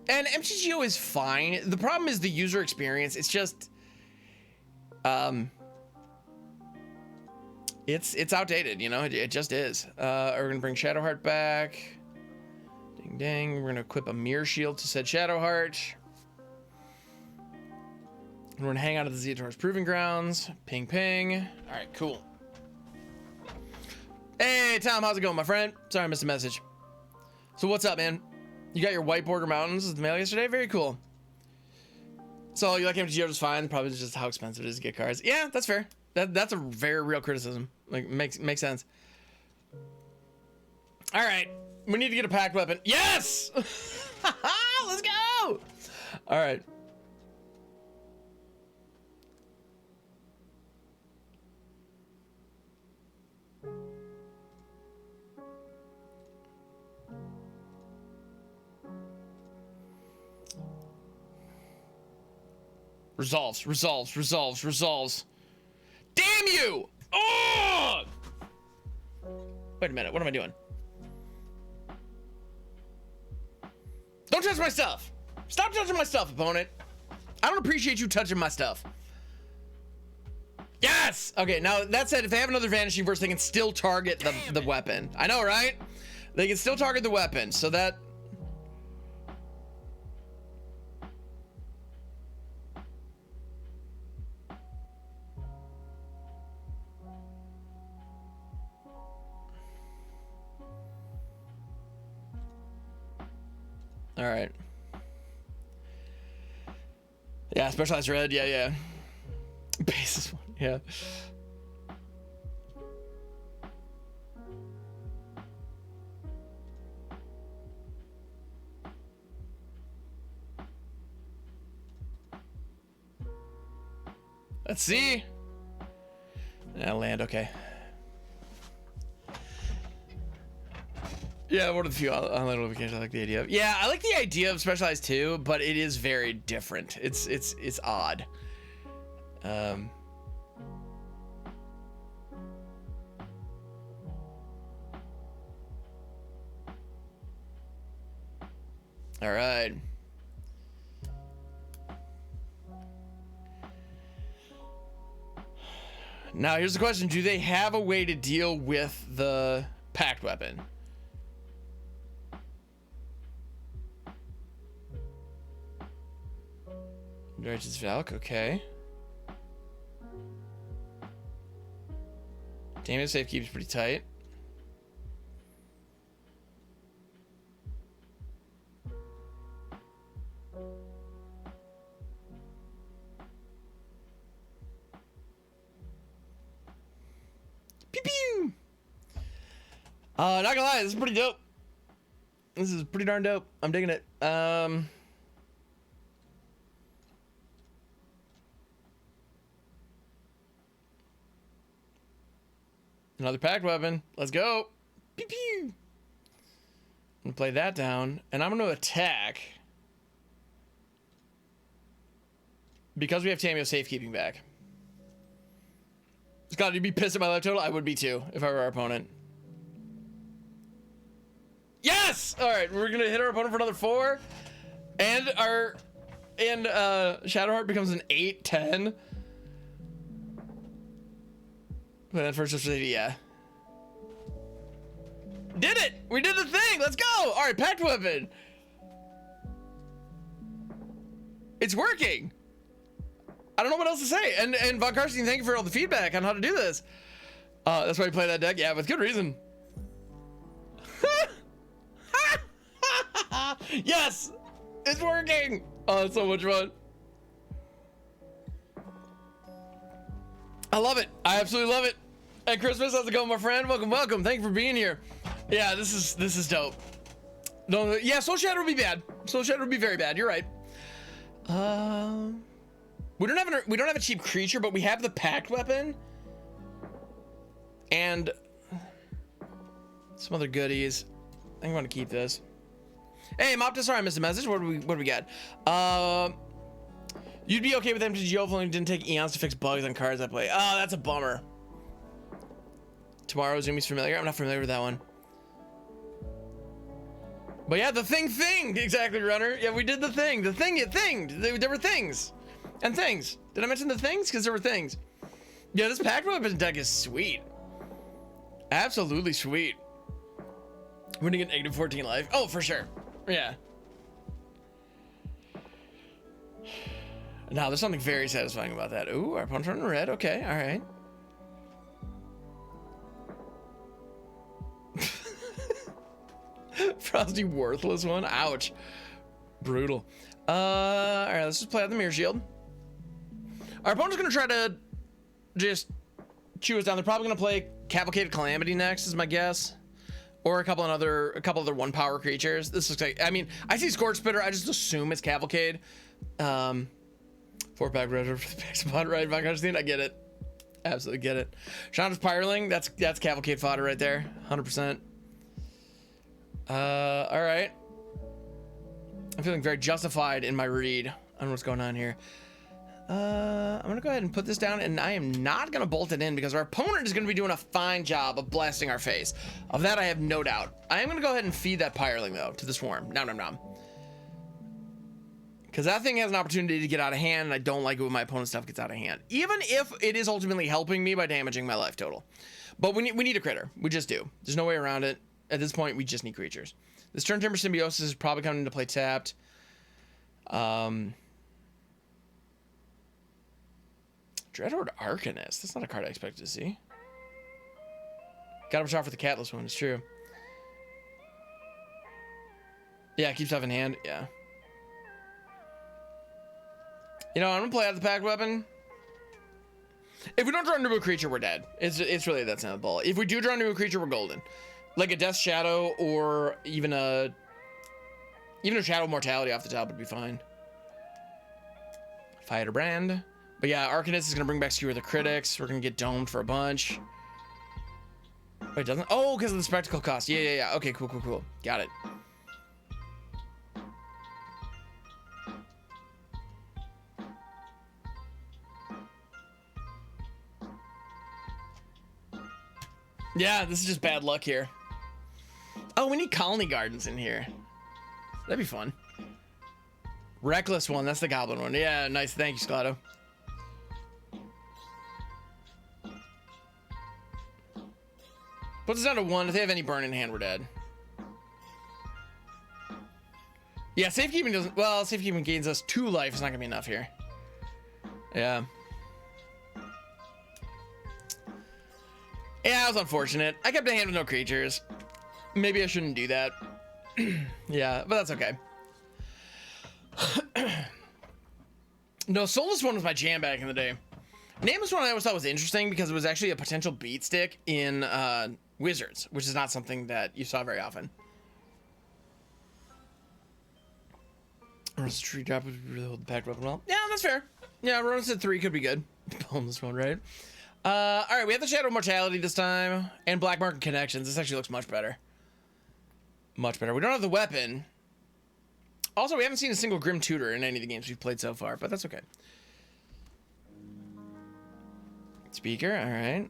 MTGO is fine. The problem is the user experience. It's just, it's outdated, you know. It just is. We're gonna bring Shadowheart back. Ding ding. We're gonna equip a mirror shield to said Shadowheart. And we're gonna hang out at the Ziatora's Proving Grounds. Ping ping. All right, cool. Hey Tom, how's it going, my friend? Sorry I missed a message. So what's up, man? You got your White Border Mountains with the mail yesterday? Very cool. So you like MTGO just fine, probably just how expensive it is to get cards. Yeah, that's fair. That's a very real criticism. Like, makes sense. All right, we need to get a Pact Weapon. Yes! Let's go! All right. Resolves. Damn you! Oh! Wait a minute, what am I doing? Don't touch my stuff! Stop touching my stuff, opponent! I don't appreciate you touching my stuff. Yes! Okay, now that said, if they have another Vanishing Verse, they can still target the weapon. I know, right? They can still target the weapon, so that... All right. Yeah, specialized red. Yeah. Basis one. Yeah. Let's see. Yeah, land. Okay. Yeah, one of the few online notifications I like the idea of. Yeah, I like the idea of specialized too, but it is very different. It's odd. All right. Now here's the question: do they have a way to deal with the Pact Weapon? Righteous Valk, okay. Tamiyo Safekeeping's pretty tight. Pew pew! Not gonna lie, this is pretty dope. This is pretty darn dope. I'm digging it. Another Pact Weapon. Let's go. Pew pew. I'm gonna play that down, and I'm gonna attack because we have Tamiyo Safekeeping back. Scott, you'd be pissed at my life total? I would be too if I were our opponent. Yes! All right, we're gonna hit our opponent for another 4, and Shadowheart becomes an 8/10. But then first, yeah. Did it! We did the thing! Let's go! All right, Pact Weapon. It's working. I don't know what else to say. And Von Karstein, thank you for all the feedback on how to do this. That's why you play that deck. Yeah, with good reason. Yes! It's working! Oh, it's so much fun. I love it. I absolutely love it. Hey, Christmas, how's it going, my friend? Welcome, welcome. Thank you for being here. Yeah, this is dope. No, yeah, Soul Shadow would be bad. Soul Shadow would be very bad. You're right. We don't have a cheap creature, but we have the Pact Weapon and some other goodies. I think I want to keep this. Hey, Mopta, sorry I missed a message. What do we got? You'd be okay with MTGO if only it didn't take eons to fix bugs on cards I play. Oh, that's a bummer. Tomorrow, Zumi's familiar. I'm not familiar with that one. But yeah, the thing thinged. Exactly, Runner. Yeah, we did the thing. The thing, it thinged. There were things. And things. Did I mention the things? Because there were things. Yeah, this Pact Weapon deck is sweet. Absolutely sweet. We're gonna get negative 14 life. Oh, for sure. Yeah. Now, there's something very satisfying about that. Ooh, our punch running red. Okay, all right. Frosty worthless one. Ouch. Brutal. All right, let's just play out the Mirror Shield. Our opponent's gonna try to just chew us down. They're probably gonna play Cavalcade Calamity next, is my guess, or a couple other 1-power creatures. This looks like, I mean, I see Scorch Spitter. I just assume it's Cavalcade. 4-pack red for the back spot, right? Von Constantine, I get it. Absolutely get it. Shonda's Pyroling. That's Cavalcade fodder right there. 100%. All right. I'm feeling very justified in my read on what's going on here. I'm gonna go ahead and put this down, and I am not gonna bolt it in because our opponent is gonna be doing a fine job of blasting our face. Of that, I have no doubt. I am gonna go ahead and feed that Pyroling though to the Swarm. Nom nom nom. Because that thing has an opportunity to get out of hand, and I don't like it when my opponent's stuff gets out of hand, even if it is ultimately helping me by damaging my life total. But we need a critter. We just do. There's no way around it. At this point, we just need creatures. This Turn Timber Symbiosis is probably coming into play tapped. Dreadhorde Arcanist. That's not a card I expected to see. Gotta watch out for the Catless one. It's true. Yeah, keep stuff in hand. Yeah. You know, I'm gonna play out the Pact Weapon. If we don't draw into a creature, we're dead. It's really that simple. If we do draw into a creature, we're golden. Like a Death Shadow or even a Shadow of Mortality off the top would be fine. Firebrand. But yeah, Arcanist is gonna bring back Skewer the Critics. We're gonna get domed for a bunch. Wait, doesn't? Oh, because of the spectacle cost. Yeah. Okay, cool. Got it. Yeah, this is just bad luck here. Oh, we need Colony Gardens in here. That'd be fun. Reckless one, that's the Goblin one. Yeah, nice. Thank you, Sclotto. Puts us down to 1. If they have any burn in hand, we're dead. Yeah, Safekeeping doesn't... Well, Safekeeping gains us 2 life. It's not gonna be enough here. Yeah. Yeah, that was unfortunate. I kept a hand with no creatures. Maybe I shouldn't do that. Yeah, but that's okay. No, Soulless one was my jam back in the day. Nameless one I always thought was interesting because it was actually a potential beat stick in Wizards, which is not something that you saw very often. Rona's Tree Drop would really hold the Pact Weapon well. Yeah, that's fair. Yeah, Rona said 3 could be good. Boneless one, right? All right, we have the Shadow of Mortality this time, and Black Market Connections. This actually looks much better. Much better. We don't have the weapon. Also, we haven't seen a single Grim Tutor in any of the games we've played so far, but that's okay. Speaker, all right.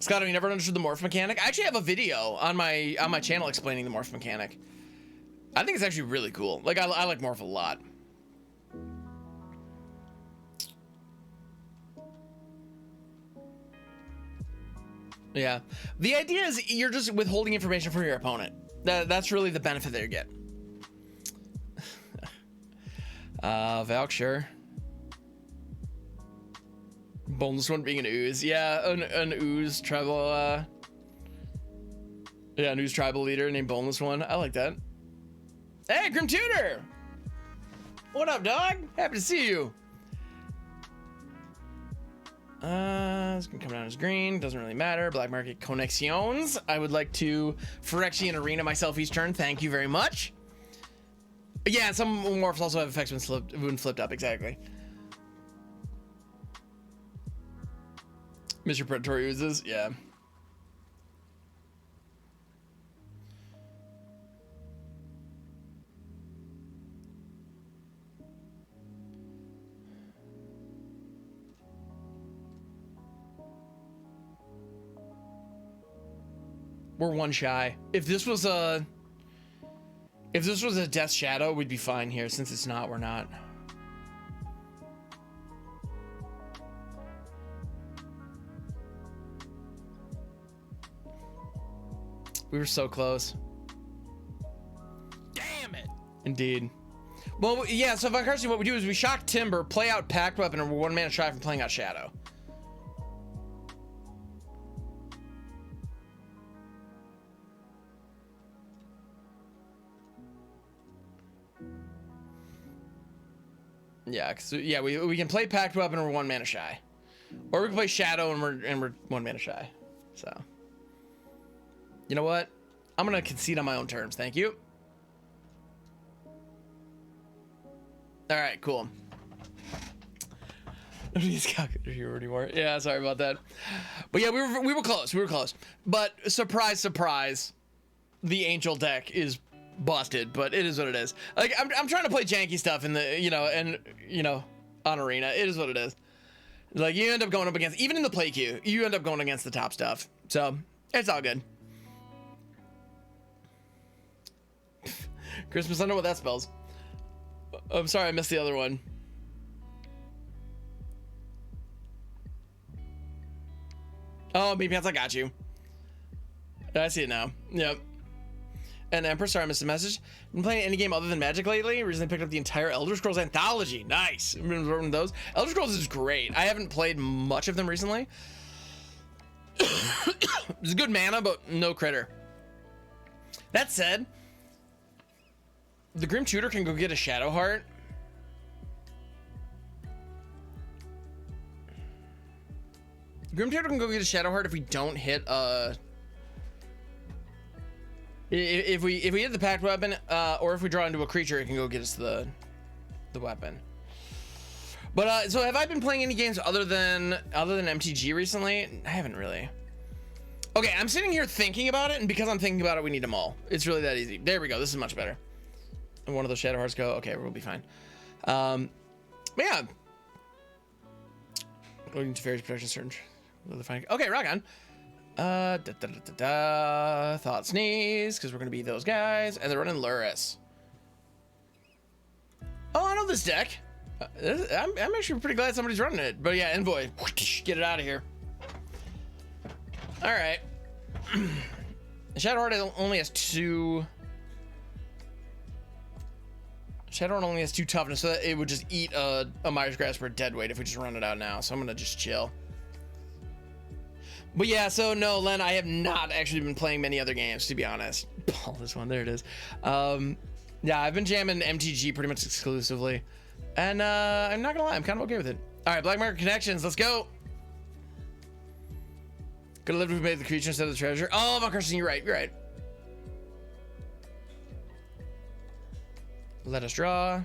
Scott, you never understood the morph mechanic? I actually have a video on my channel explaining the morph mechanic. I think it's actually really cool. Like, I like morph a lot. Yeah. The idea is you're just withholding information from your opponent. That's really the benefit that you get. Valk, sure. Boneless one being an ooze. Yeah, an ooze tribal, yeah, an ooze tribal leader named Boneless one. I like that. Hey, Grim Tutor! What up, dog? Happy to see you. It's gonna come down as green. Doesn't really matter. Black market connections. I would like to Phyrexian Arena myself each turn. Thank you very much. Yeah, some morphs also have effects when flipped up. Exactly. Mr. Predatory uses. Yeah. We're one shy. If this was a Death Shadow, we'd be fine here. Since it's not, we're not. We were so close. Damn it. Indeed. Well, yeah, so Von Carson, what we do is we shock Timber, play out Pact Weapon, and we're 1 mana shy from playing out Shadow. Yeah, cause yeah, we can play Pact Weapon and we're 1 mana shy, or we can play Shadow and we're 1 mana shy. So, you know what? I'm gonna concede on my own terms. Thank you. All right, cool. Nobody's calculator here anymore. Yeah, sorry about that. But yeah, we were close. We were close. But surprise, surprise, the Angel deck is busted, but it is what it is. Like I'm trying to play janky stuff in the on Arena. It is what it is. Like you end up going up against, even in the play queue, you end up going against the top stuff. So it's all good. Christmas, I know what that spells. I'm sorry, I missed the other one. Oh, maybe I got you. I see it now. Yep. And Empress, sorry, I missed a message. Been playing any game other than Magic lately? Recently picked up the entire Elder Scrolls anthology. Nice. I've been absorbing those. Elder Scrolls is great. I haven't played much of them recently. It's good mana, but no critter. That said, the Grim Tutor can go get a Shadowheart. Grim Tutor can go get a Shadowheart if we don't hit if we hit the Pact Weapon, or if we draw into a creature, it can go get us the weapon. But so have I been playing any games other than MTG recently? I haven't really. Okay, I'm sitting here thinking about it, and because I'm thinking about it, we need them all. It's really that easy. There we go. This is much better. And one of those Shadowhearts go. Okay, we'll be fine. But yeah. Going into Fairies Protection Surge. Okay, rock on. Thought Sneeze, because we're gonna be those guys, and they're running Luris. Oh, I know this deck. I'm actually pretty glad somebody's running it. But yeah, Envoy, get it out of here. All right. Shadowheart only has 2. Shadowheart only has 2 toughness, so that it would just eat a Myers Grasp for a dead weight if we just run it out now. So I'm gonna just chill. But yeah, so no, Len, I have not actually been playing many other games, to be honest. Oh, this one, there it is. Yeah, I've been jamming MTG pretty much exclusively. And I'm not gonna lie, I'm kind of okay with it. All right, Black Market Connections, let's go. Could have lived if we made the creature instead of the treasure. Oh, my Carson, you're right, you're right. Let us draw.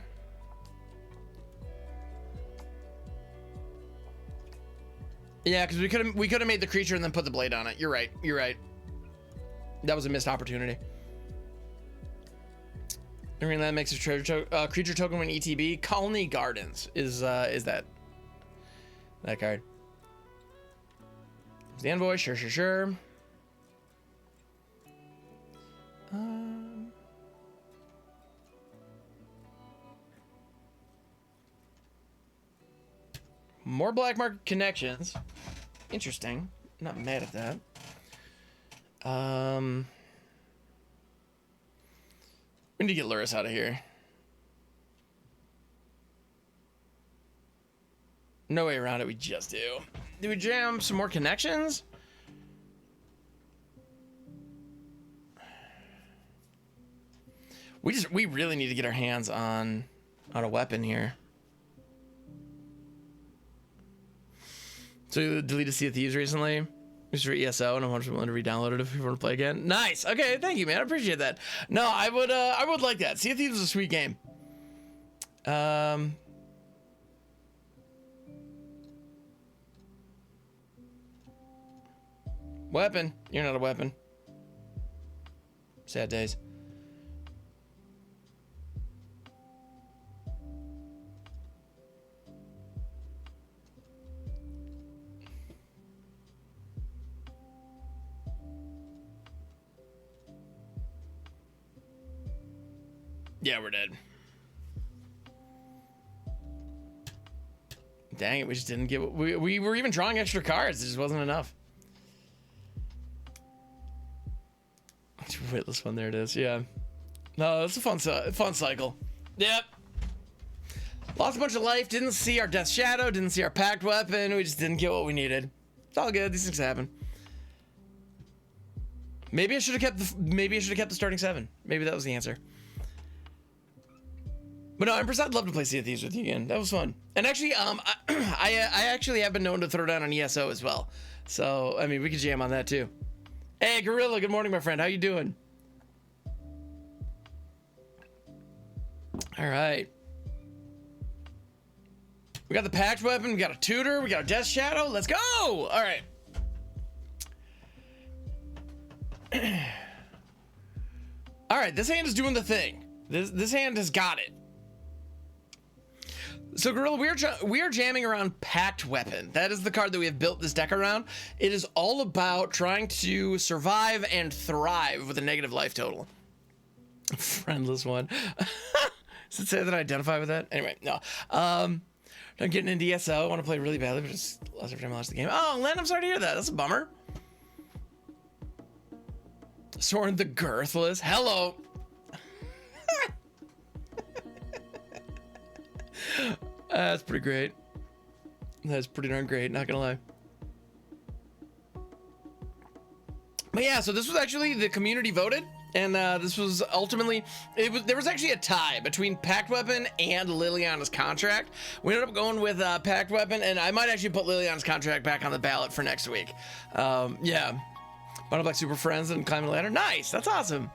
Yeah, because we could have made the creature and then put the blade on it. You're right. You're right. That was a missed opportunity. Greenland makes a creature token when ETB. Colony Gardens is that card. There's the Envoy. Sure, sure, sure. More Black Market Connections. Interesting. Not mad at that. We need to get Luris out of here. No way around it. We just do. Do we jam some more connections? We really need to get our hands on on a weapon here. So you deleted Sea of Thieves recently? Just for ESO, and I'm willing to re-download it if you want to play again. Nice. Okay, thank you, man. I appreciate that. No, I would like that. Sea of Thieves is a sweet game. Weapon. You're not a weapon. Sad days. Yeah, we're dead. Dang it, we just didn't get what we were even drawing extra cards. It just wasn't enough. Witless one, there it is. Yeah. No, it's a fun cycle. Yep. Lost a bunch of life, didn't see our Death Shadow, didn't see our Pact Weapon, we just didn't get what we needed. It's all good, these things happen. Maybe I should have kept the starting 7. Maybe that was the answer. But no, Empress, I'd love to play Sea of Thieves with you again. That was fun. And actually, I actually have been known to throw down on ESO as well. So, I mean, we could jam on that too. Hey, Gorilla, good morning, my friend. How you doing? All right. We got the Pact Weapon, we got a Tutor, we got a Death Shadow. Let's go! All right. All right, this hand is doing the thing. This hand has got it. So, Gorilla, we are jamming around Pact Weapon. That is the card that we have built this deck around. It is all about trying to survive and thrive with a negative life total. Friendless one. Does it say that I identify with that? Anyway, no. I'm getting into ESO. I want to play really badly, but just lost every time I lost the game. Oh, Len, I'm sorry to hear that. That's a bummer. Soren the Girthless. Hello. That's pretty great. That's pretty darn great, not gonna lie. But yeah, so this was actually the community voted, and this was ultimately, there was actually a tie between Pact Weapon and Liliana's contract. We ended up going with Pact Weapon, and I might actually put Liliana's contract back on the ballot for next week. Yeah. Bought up like super friends and climbing the ladder. Nice, that's awesome.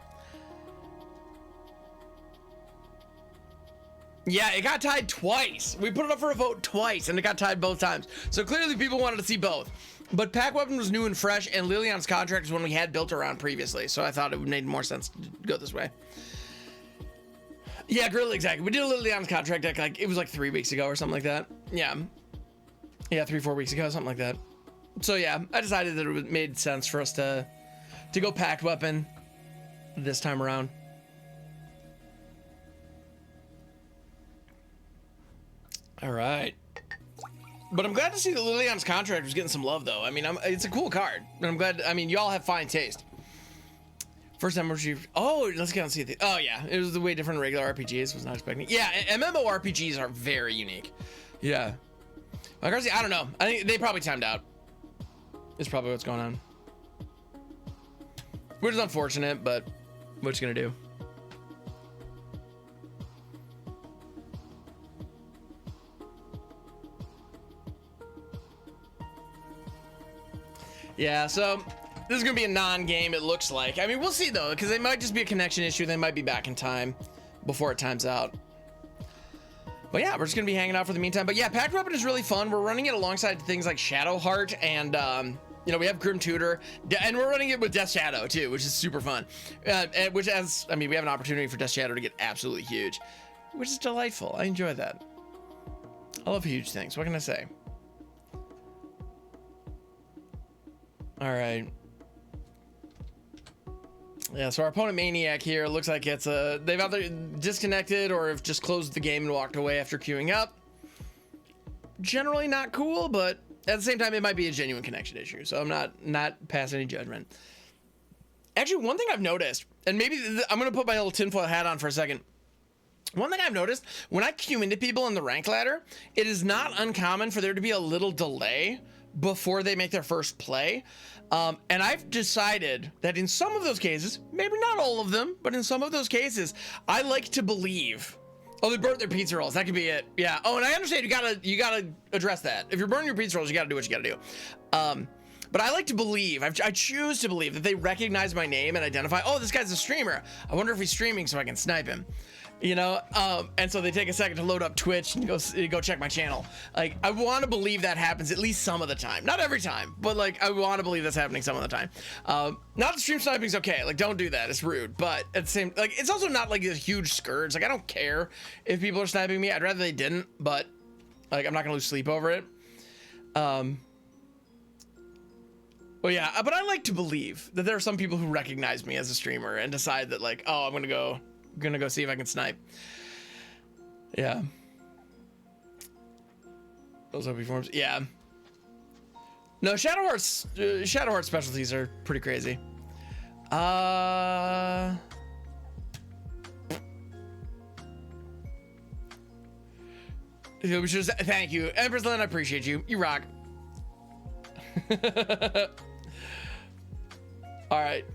Yeah, it got tied twice. We put it up for a vote twice, and it got tied both times. So clearly people wanted to see both. But Pact Weapon was new and fresh, and Liliana's contract is one we had built around previously, so I thought it made more sense to go this way. Yeah, Gorilla, exactly. We did a Liliana's contract deck, like, it was like 3 weeks ago or something like that. Yeah. Yeah, 3-4 weeks ago, something like that. So yeah, I decided that it made sense for us to go Pact Weapon this time around. All right. But I'm glad to see that Liliana's contract was getting some love, though. I mean, it's a cool card. And I'm glad, I mean, y'all have fine taste. First time oh, let's get on see it. Oh, yeah. It was the way different than regular RPGs. Was not expecting. Yeah, MMORPGs are very unique. Yeah. Like, I don't know. I think they probably timed out. Is probably what's going on. Which is unfortunate, but what you gonna do? Yeah, so this is gonna be a non-game, it looks like. I mean, we'll see though, because it might just be a connection issue. They might be back in time before it times out. But yeah, we're just gonna be hanging out for the meantime. But yeah, Pact Weapon is really fun. We're running it alongside things like Shadowheart and you know, we have Grim Tutor, and we're running it with Death Shadow too, which is super fun. Which has, I mean, we have an opportunity for Death Shadow to get absolutely huge, which is delightful. I enjoy that. I love huge things. What can I say? All right. Yeah, so our opponent Maniac here looks like it's they've either disconnected or have just closed the game and walked away after queuing up. Generally not cool, but at the same time, it might be a genuine connection issue. So I'm not passing any judgment. Actually, one thing I've noticed, and maybe I'm gonna put my little tinfoil hat on for a second. One thing I've noticed, when I queue into people in the rank ladder, it is not uncommon for there to be a little delay before they make their first play. And I've decided that in some of those cases, maybe not all of them, but in some of those cases, I like to believe Oh, they burnt their pizza rolls. That could be it. Yeah. Oh, and I understand you gotta address that. If you're burning your pizza rolls, you gotta do what you gotta do. But I like to believe, I choose to believe that they recognize my name and identify, oh, this guy's a streamer. I wonder if he's streaming so I can snipe him. You know, and so they take a second to load up Twitch and go check my channel. Like, I want to believe that happens at least some of the time. Not every time, but like, I want to believe that's happening some of the time. Not that stream sniping's okay. Like, don't do that. It's rude. But at the same, like, it's also not like a huge scourge. Like, I don't care if people are sniping me. I'd rather they didn't, but like, I'm not gonna lose sleep over it. Well, yeah, but I like to believe that there are some people who recognize me as a streamer and decide that like, oh, I'm gonna go see if I can snipe. Yeah. Those OP forms. Yeah. No, Shadowheart specialties are pretty crazy. Thank you. Empress Lynn, I appreciate you. You rock. All right.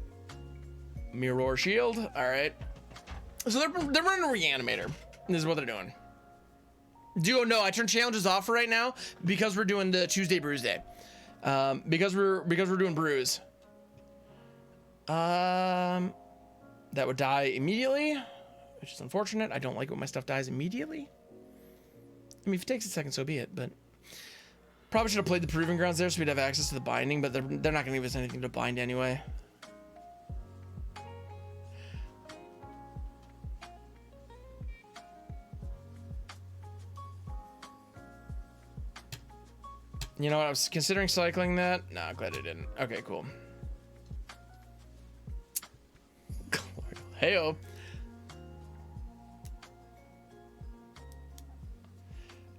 Mirror shield. All right. So they're running a reanimator. This is what they're doing. Duo, no, I turned challenges off for right now because we're doing the Tuesday Brewsday. Because we're doing brews. That would die immediately, which is unfortunate. I don't like when my stuff dies immediately. I mean, if it takes a second, so be it. But probably should have played the proving grounds there so we'd have access to the binding. But they're not gonna give us anything to bind anyway. You know what? I was considering cycling that. Nah, glad I didn't. Okay, cool. Heyo.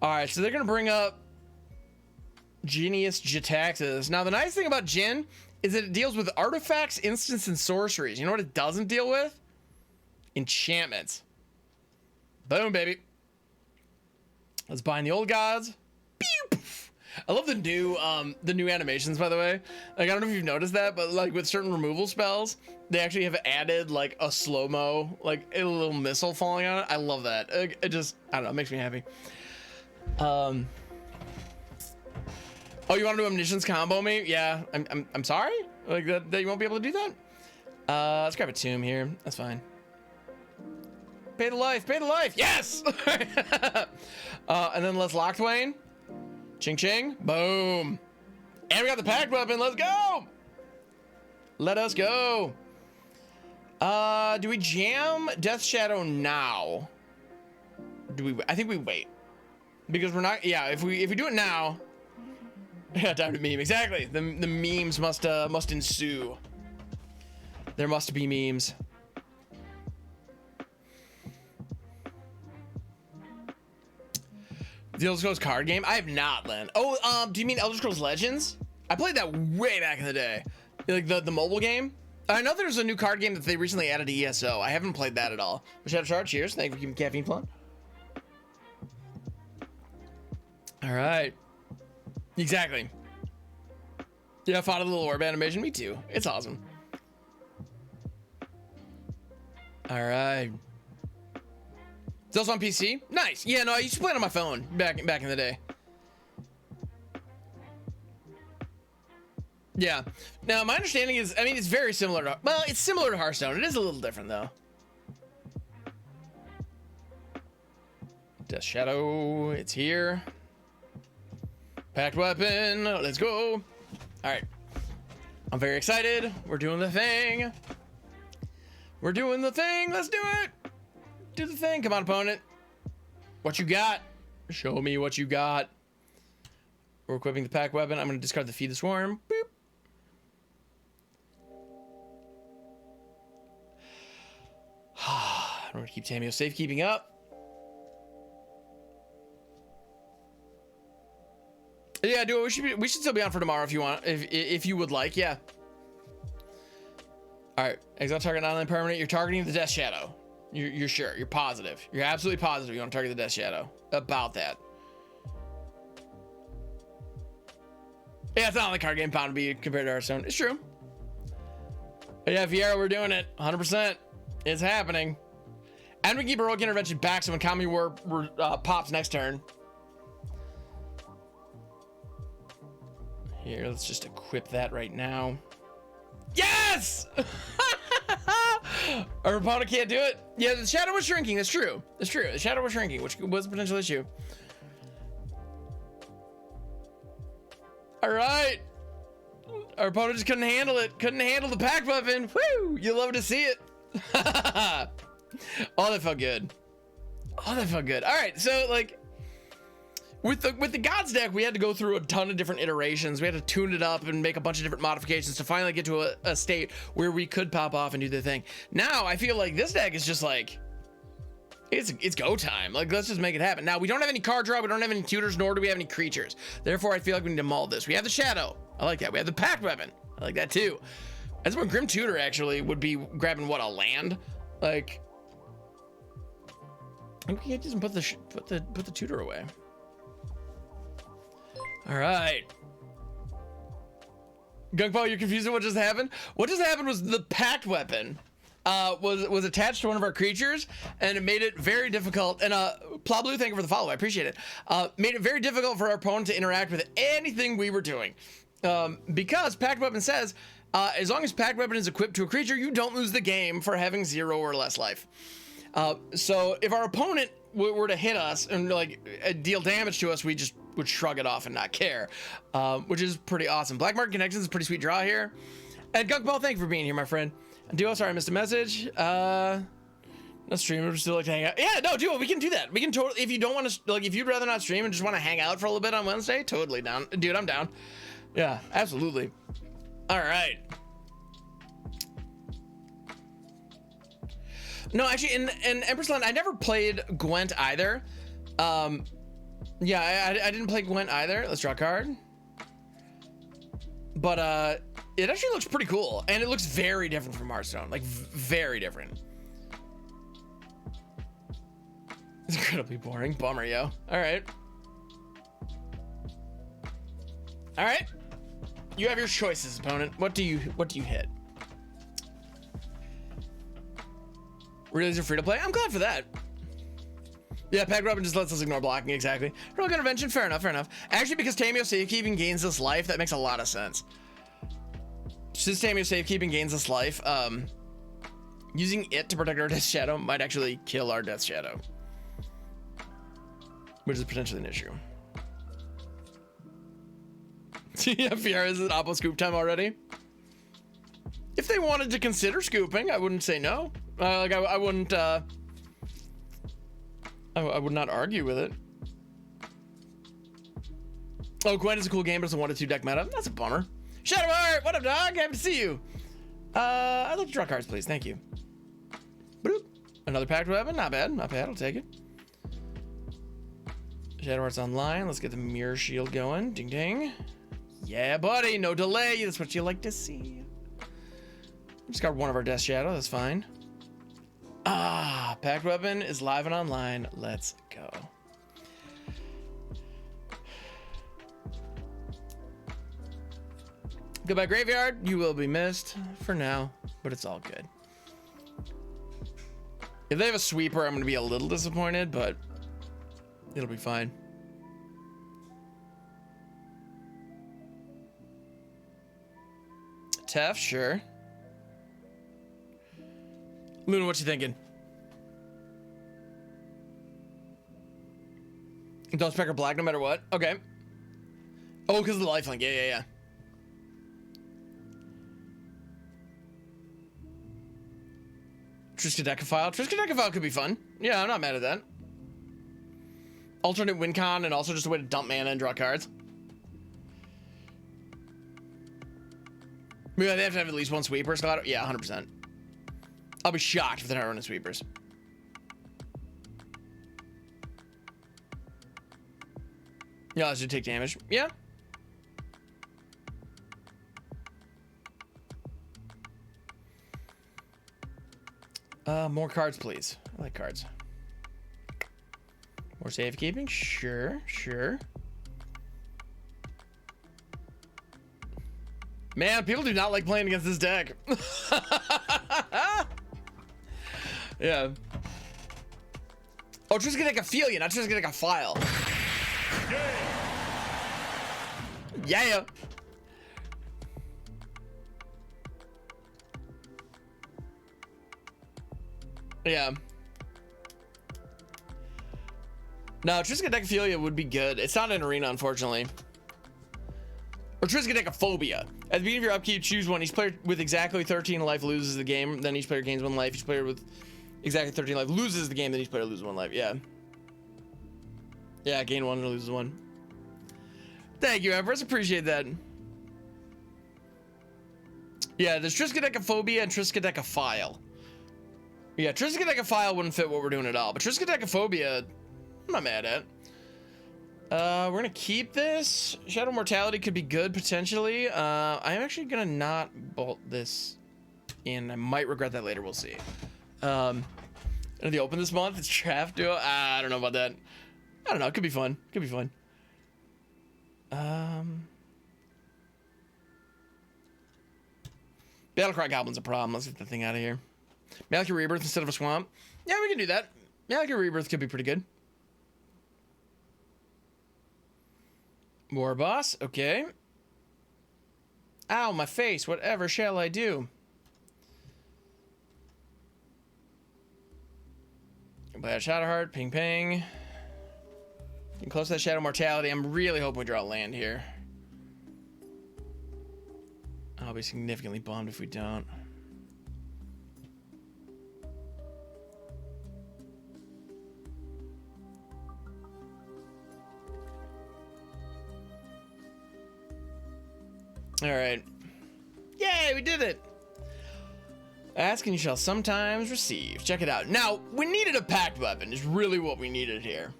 All right, so they're gonna bring up Genius Jitaxis. Now, the nice thing about Jin is that it deals with artifacts, instants, and sorceries. You know what it doesn't deal with? Enchantments. Boom, baby. Let's bind the old gods. Pew! I love the new animations, by the way. Like, I don't know if you've noticed that, but like with certain removal spells, they actually have added like a slow-mo, like a little missile falling on it. I love that. It just, I don't know, it makes me happy. Oh, you want to do omniscience combo me? Yeah, I'm sorry. Like that you won't be able to do that. Let's grab a tomb here. That's fine. Pay the life, pay the life. Yes. And then let's Locthwain. Ching ching, boom. And we got the Pact Weapon. Let's go. Let us go. Do we jam Death Shadow now? I think we wait. Because we're not, yeah, if we do it now, yeah, time to meme. Exactly. The memes must ensue. There must be memes. The Elder Scrolls card game? I have not, Len. Oh, do you mean Elder Scrolls Legends? I played that way back in the day. Like the mobile game. I know there's a new card game that they recently added to ESO. I haven't played that at all. Shadowheart, cheers. Thank you for keeping caffeine flowing. All right. Exactly. Yeah, I fought a little orb animation. Me too. It's awesome. All right. It's also on PC. Nice. Yeah, no, I used to play it on my phone back in the day. Yeah. Now, my understanding is, I mean, it's very similar to, well, it's similar to Hearthstone. It is a little different though. Death Shadow, it's here. Pact Weapon, let's go. All right. I'm very excited. We're doing the thing. We're doing the thing. Let's do it. Do the thing. Come on, opponent. What you got? Show me what you got. We're equipping the Pact Weapon. I'm going to discard the Feed the Swarm. Boop. I'm going to keep Tamiyo safekeeping up. Yeah, do it. We should still be on for tomorrow if you want. If you would like, yeah. All right. Exile target non permanent. You're targeting the Death Shadow. You're sure. You're positive. You're absolutely positive you want to target the Death Shadow. About that. Yeah, it's not like card game pound to be compared to Hearthstone. It's true. But yeah, Vieira, we're doing it. 100%. It's happening. And we keep Heroic Intervention back so when Kami War pops next turn. Here, let's just equip that right now. Yes! Our opponent can't do it. Yeah, the shadow was shrinking. That's true. That's true. The shadow was shrinking, which was a potential issue. All right. Our opponent just couldn't handle it. Couldn't handle the Pact Weapon. Woo! You love to see it. Oh, that felt good. Oh, that felt good. All right, so like with the Gods deck, we had to go through a ton of different iterations. We had to tune it up and make a bunch of different modifications to finally get to a state where we could pop off and do the thing. Now I feel like this deck is just like it's go time. Like, let's just make it happen. Now we don't have any card draw, we don't have any tutors, nor do we have any creatures. Therefore, I feel like we need to mull this. We have the Shadow. I like that. We have the Pact Weapon. I like that too. That's when Grim Tutor actually would be grabbing what, a land? Like, I think we can't just put the tutor away. All right. Gungpo, you're confused with what just happened? What just happened was the Pact Weapon was attached to one of our creatures, and it made it very difficult. And Plow Blue, thank you for the follow. I appreciate it. Made it very difficult for our opponent to interact with anything we were doing. Because Pact Weapon says, as long as Pact Weapon is equipped to a creature, you don't lose the game for having 0 or less life. So if our opponent were to hit us and like deal damage to us, we just would shrug it off and not care, which is pretty awesome. Black Market Connections is a pretty sweet draw here. And Gunkball, thank you for being here, my friend. Duo, sorry I missed a message. No stream, we'd still like to hang out. Yeah, no, Duo, we can do that. We can totally, if you don't want to, like, if you'd rather not stream and just want to hang out for a little bit on Wednesday, totally down. Dude, I'm down. Yeah, absolutely. All right. No, actually, in Empress Land, I never played Gwent either. Yeah, I didn't play Gwent either. Let's draw a card. But it actually looks pretty cool, and it looks very different from Hearthstone, like very different. It's incredibly boring. Bummer, yo. All right. All right. You have your choices, opponent. What do you hit? Release are free to play. I'm glad for that. Yeah, Pact Weapon just lets us ignore blocking, exactly. Rogue Intervention, fair enough, fair enough. Actually, because Tamiyo Safekeeping gains this life, that makes a lot of sense. Since Tamiyo Safekeeping gains this life, using it to protect our Death Shadow might actually kill our Death Shadow, which is potentially an issue. Yeah, Fiera, is it Oppo scoop time already? If they wanted to consider scooping, I wouldn't say no. Like I wouldn't. I would not argue with it. Oh, Gwent is a cool game, but it's a 1-2 deck meta. That's a bummer. Shadowheart, what up, dog? Happy to see you. I'd like to draw cards, please. Thank you. Boop. Another Pact Weapon. Not bad. Not bad. I'll take it. Shadowheart's online. Let's get the Mirror Shield going. Ding ding. Yeah, buddy. No delay. That's what you like to see. Just got one of our Death Shadow. That's fine. Ah, Pact Weapon is live and online. Let's go. Goodbye, Graveyard. You will be missed for now, but it's all good. If they have a sweeper, I'm going to be a little disappointed, but it'll be fine. Tef, sure. Luna, what you thinking? Don't spec or black no matter what. Okay. Oh, because of the lifelink. Yeah. Triskaidekaphile. Triskaidekaphile could be fun. Yeah, I'm not mad at that. Alternate win con and also just a way to dump mana and draw cards. Yeah, they have to have at least one sweeper slot. Yeah, 100%. I'll be shocked if they're not running sweepers. Yeah, I should take damage. Yeah. More cards, please. I like cards. More safekeeping? Sure. Man, people do not like playing against this deck. Yeah. Oh, Triskaidekaphobia, not Triskaidekaphile. Yeah. Yeah. No, Triskaidekaphobia would be good. It's not an arena, unfortunately. Or Triskaidekaphobia. At the beginning of your upkeep, choose one. Each player with exactly 13 life loses the game. Then each player gains 1 life. Each player with exactly 13 life loses the game. Then each player loses 1 life. Yeah. Yeah, gain 1 and loses 1. Thank you, Empress. Appreciate that. Yeah, there's Triskaidekaphobia and Triskaidekaphile. Yeah, Triskaidekaphile wouldn't fit what we're doing at all. But Triskaidekaphobia, I'm not mad at. We're gonna keep this. Shadow of Mortality could be good potentially. I'm actually gonna not bolt this in. I might regret that later. We'll see. Are they open this month? It's draft duo. I don't know about that. I don't know. It could be fun. Could be fun. Battlecry Goblin's a problem. Let's get the thing out of here. Maliki Rebirth instead of a swamp. Yeah, we can do that. Maliki Rebirth could be pretty good. War boss, okay. Ow, my face. Whatever shall I do? Play out Shadowheart, ping ping. You can close that Shadow of Mortality. I'm really hoping we draw land here. I'll be significantly bummed if we don't. All right. Yay, we did it. Ask and you shall sometimes receive. Check it out. Now, we needed a Pact Weapon is really what we needed here.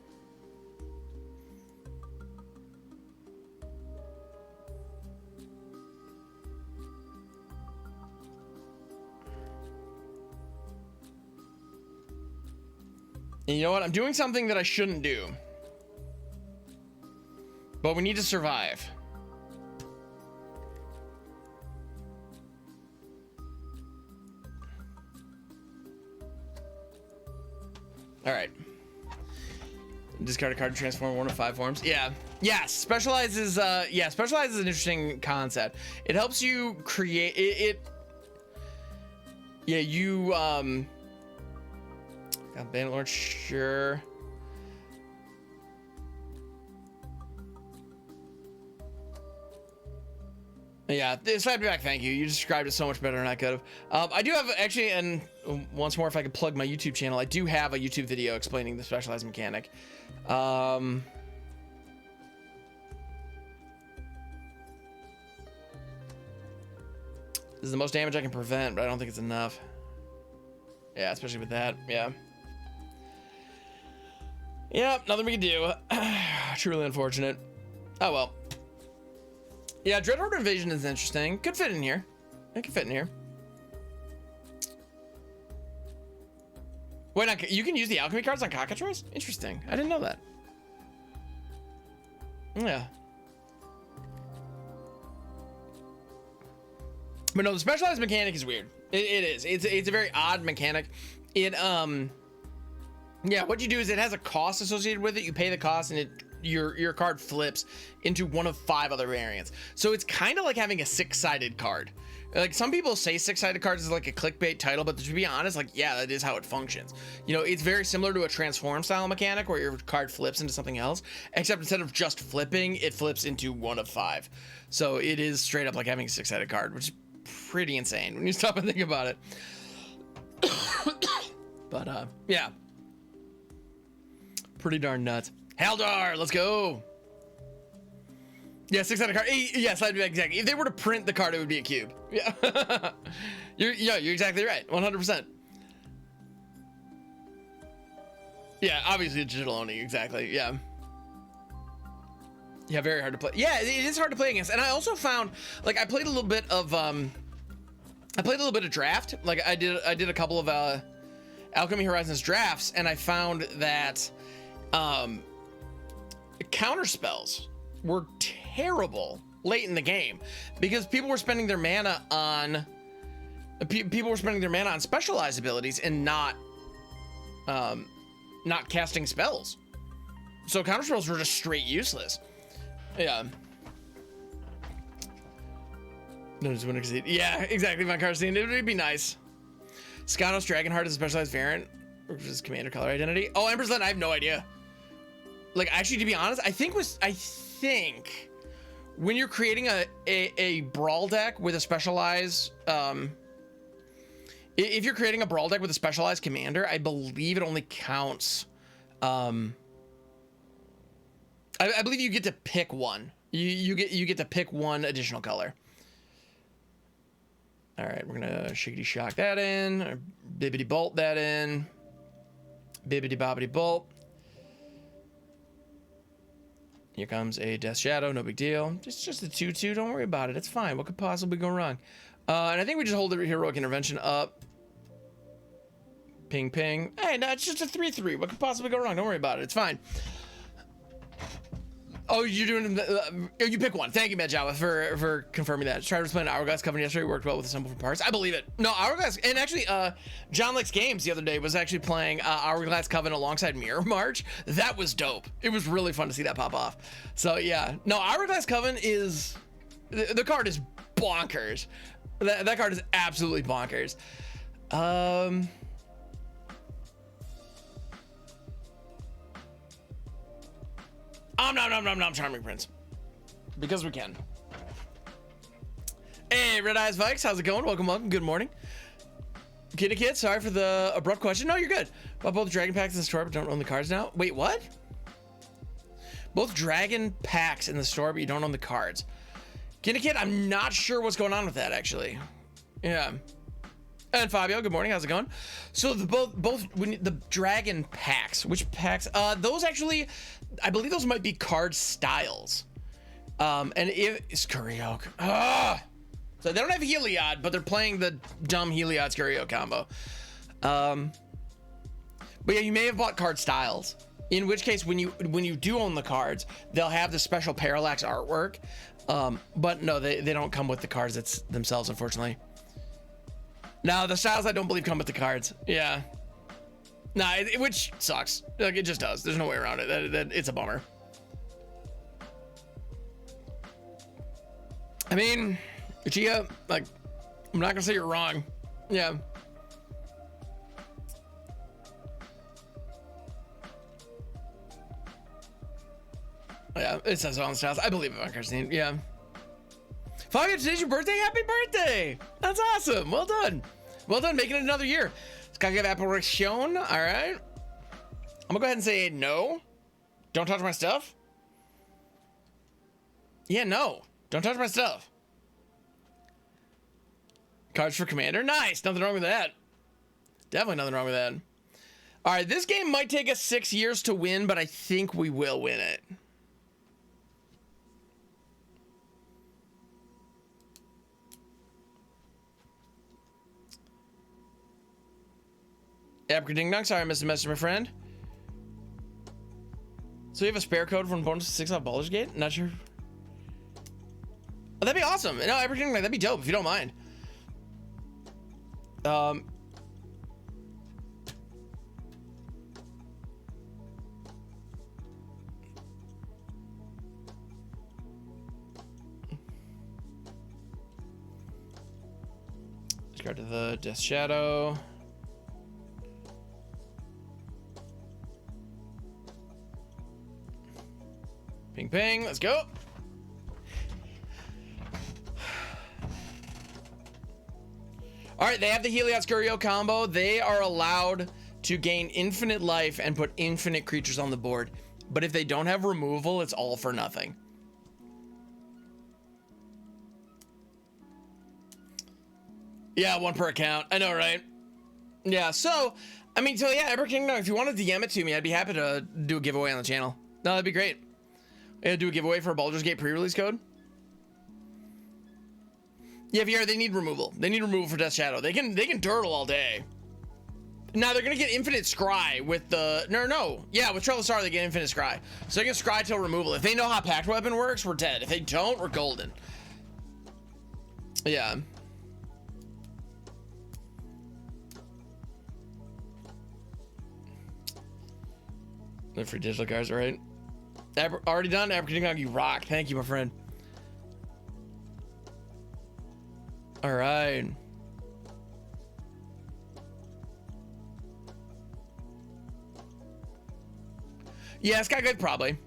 And you know what? I'm doing something that I shouldn't do. But we need to survive. All right. Discard a card to transform 1 of 5 forms. Yeah. Yeah. Specialize is an interesting concept. It helps you create yeah, you got Bannerlord, sure. Yeah, slap me back, thank you. You described it so much better than I could have. I do have, actually, and once more, if I could plug my YouTube channel, I do have a YouTube video explaining the specialized mechanic. This is the most damage I can prevent, but I don't think it's enough. Yeah, especially with that, yeah. Yep, nothing we can do. Truly unfortunate. Oh well. Yeah, Dreadhorde Invasion is interesting. Could fit in here. It could fit in here. Wait, you can use the alchemy cards on cockatrice? Interesting. I didn't know that. Yeah. But no, the specialized mechanic is weird. It is. It's a very odd mechanic. Yeah, what you do is it has a cost associated with it. You pay the cost and your card flips into 1 of 5 other variants. So it's kind of like having a 6-sided card. Like, some people say 6-sided cards is like a clickbait title, but to be honest, like, yeah, that is how it functions. You know, it's very similar to a transform style mechanic where your card flips into something else, except instead of just flipping, it flips into 1 of 5. So it is straight up like having a 6-sided card, which is pretty insane when you stop and think about it. But yeah, pretty darn nuts. Haldar, let's go. Yeah, 6-sided card. Yes, exactly. If they were to print the card, it would be a cube. Yeah. You're exactly right. 100%. Yeah, obviously digital only. Exactly. Yeah. Yeah, very hard to play. Yeah, it is hard to play against. And I also found, like, I played a little bit of draft. Like, I did a couple of Alchemy Horizons drafts, and I found that counter spells were terrible late in the game because people were spending their mana on specialized abilities and not not casting spells. So counter spells were just straight useless. Yeah. No, just wouldn't exceed. Yeah, exactly. My card scene. It would be nice. Skanos Dragonheart is a specialized variant, which is commander color identity. Oh, Ember's Land, I have no idea. Like, actually, to be honest, I think when you're creating a brawl deck with a specialized, if you're creating a brawl deck with a specialized commander, I believe it only counts. I believe you get to pick one. You get to pick one additional color. All right, we're gonna shiggity shock that in, or bibbity bolt that in, bibbity bobbity bolt. Here comes a Death Shadow, no big deal. Just a 2/2, don't worry about it. It's fine. What could possibly go wrong? And I think we just hold the Heroic Intervention up. Ping, ping. Hey, no, it's just a 3/3. What could possibly go wrong? Don't worry about it. It's fine. Oh, you're doing you pick one. Thank you, Matt Jawa, for confirming that. Tried to explain Hourglass Coven yesterday. Worked well with the symbol for parts. I believe it. No, Hourglass, and actually, John Likes Games the other day was actually playing Hourglass Coven alongside Mirror March. That was dope. It was really fun to see that pop off. So yeah, no, Hourglass Coven is the card is bonkers. That card is absolutely bonkers. Nom, Charming Prince. Because we can. Hey, Red Eyes Vikes, how's it going? Welcome. Good morning. Kitty Kid, sorry for the abrupt question. No, you're good. But both Dragon Packs in the store, but don't own the cards now. Wait, what? Both Dragon Packs in the store, but you don't own the cards. Kitty Kid, I'm not sure what's going on with that, actually. Yeah. And Fabio, good morning. How's it going? So the Dragon Packs, which packs? Those actually, I believe those might be card styles. And if it's Kuriok. So they don't have Heliod, but they're playing the dumb Heliod Kuriok combo. But yeah, you may have bought card styles. In which case, when you do own the cards, they'll have the special parallax artwork. But no, they don't come with the cards themselves, unfortunately. No, the styles I don't believe come with the cards. Yeah. Nah, which sucks. Like, it just does. There's no way around it. It's a bummer. I mean, Uchiha, like, I'm not gonna say you're wrong. Yeah. Yeah, it says it on the styles. I believe it on Christine. Yeah. Fabio, today's your birthday. Happy birthday! That's awesome. Well done. Well done, making it another year. Skagave apparition. All right. I'm gonna go ahead and say no. Don't touch my stuff. Yeah, no. Don't touch my stuff. Cards for Commander. Nice. Nothing wrong with that. Definitely nothing wrong with that. All right, this game might take us 6 years to win, but I think we will win it. Yep, ding dong. Sorry, I missed a message, my friend. So you have a spare code from bonus 6 off Baldur's Gate? Not sure. Oh, that'd be awesome. No, everything like that'd be dope if you don't mind. Discard to the Death Shadow. Ping, ping, let's go. All right, they have the Heliod Skurio combo. They are allowed to gain infinite life and put infinite creatures on the board. But if they don't have removal, it's all for nothing. Yeah, one per account. I know, right? Yeah, so, I mean, so yeah, Ever Kingdom, if you want to DM it to me, I'd be happy to do a giveaway on the channel. No, that'd be great. Do a giveaway for a Baldur's Gate pre-release code. Yeah, VR, they need removal. They need removal for Death Shadow. They can turtle all day. Now they're gonna get infinite scry with the yeah, with Trelasar they get infinite scry. So they can scry till removal. If they know how Pact Weapon works, we're dead. If they don't, we're golden. Yeah. The free digital cards, right? Already done? Abracadabra, you rock. Thank you, my friend. All right. Yeah, Skyglade probably.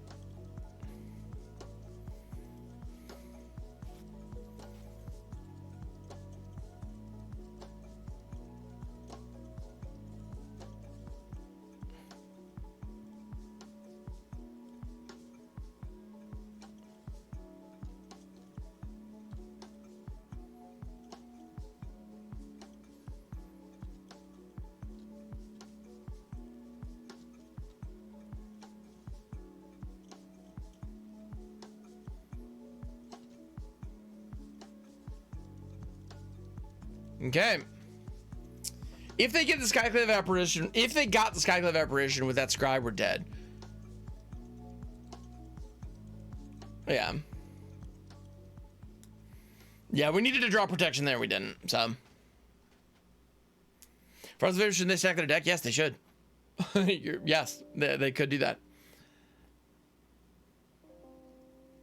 Okay. If they get the Skyclave apparition, if they got the Skyclave apparition with that scribe, we're dead. Yeah. Yeah, we needed to draw protection there. We didn't. So. Frost Vision, should they stack their deck? Yes, they should. Yes, they could do that.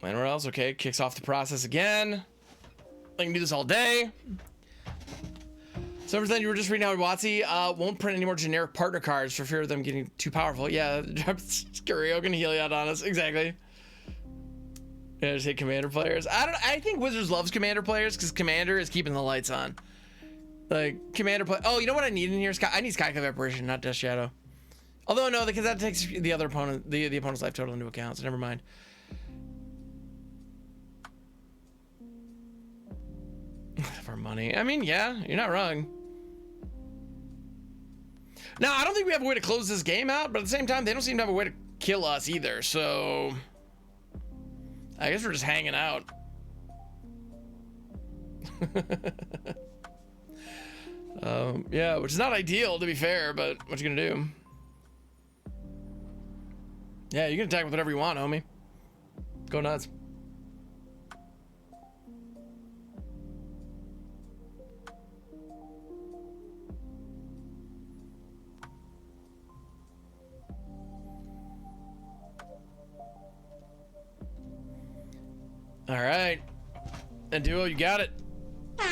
Anywhere else? Okay, kicks off the process again. I can do this all day. So then you were just reading out WotC won't print any more generic partner cards for fear of them getting too powerful. Yeah, Scurio can heal out on us. Exactly. Yeah, just hit commander players. I think Wizards loves commander players because commander is keeping the lights on. Like commander play. Oh, you know what I need in here? I need Skyclave Apparition, not Death Shadow. Although no, because that takes the other opponent, the opponent's life total into account. So never mind. For money. I mean, yeah, you're not wrong. Now, I don't think we have a way to close this game out, but at the same time, they don't seem to have a way to kill us either, so I guess we're just hanging out. Yeah, which is not ideal, to be fair, but what you gonna do? Yeah, you can attack with whatever you want, homie. Go nuts. All right, and Duo, you got it. I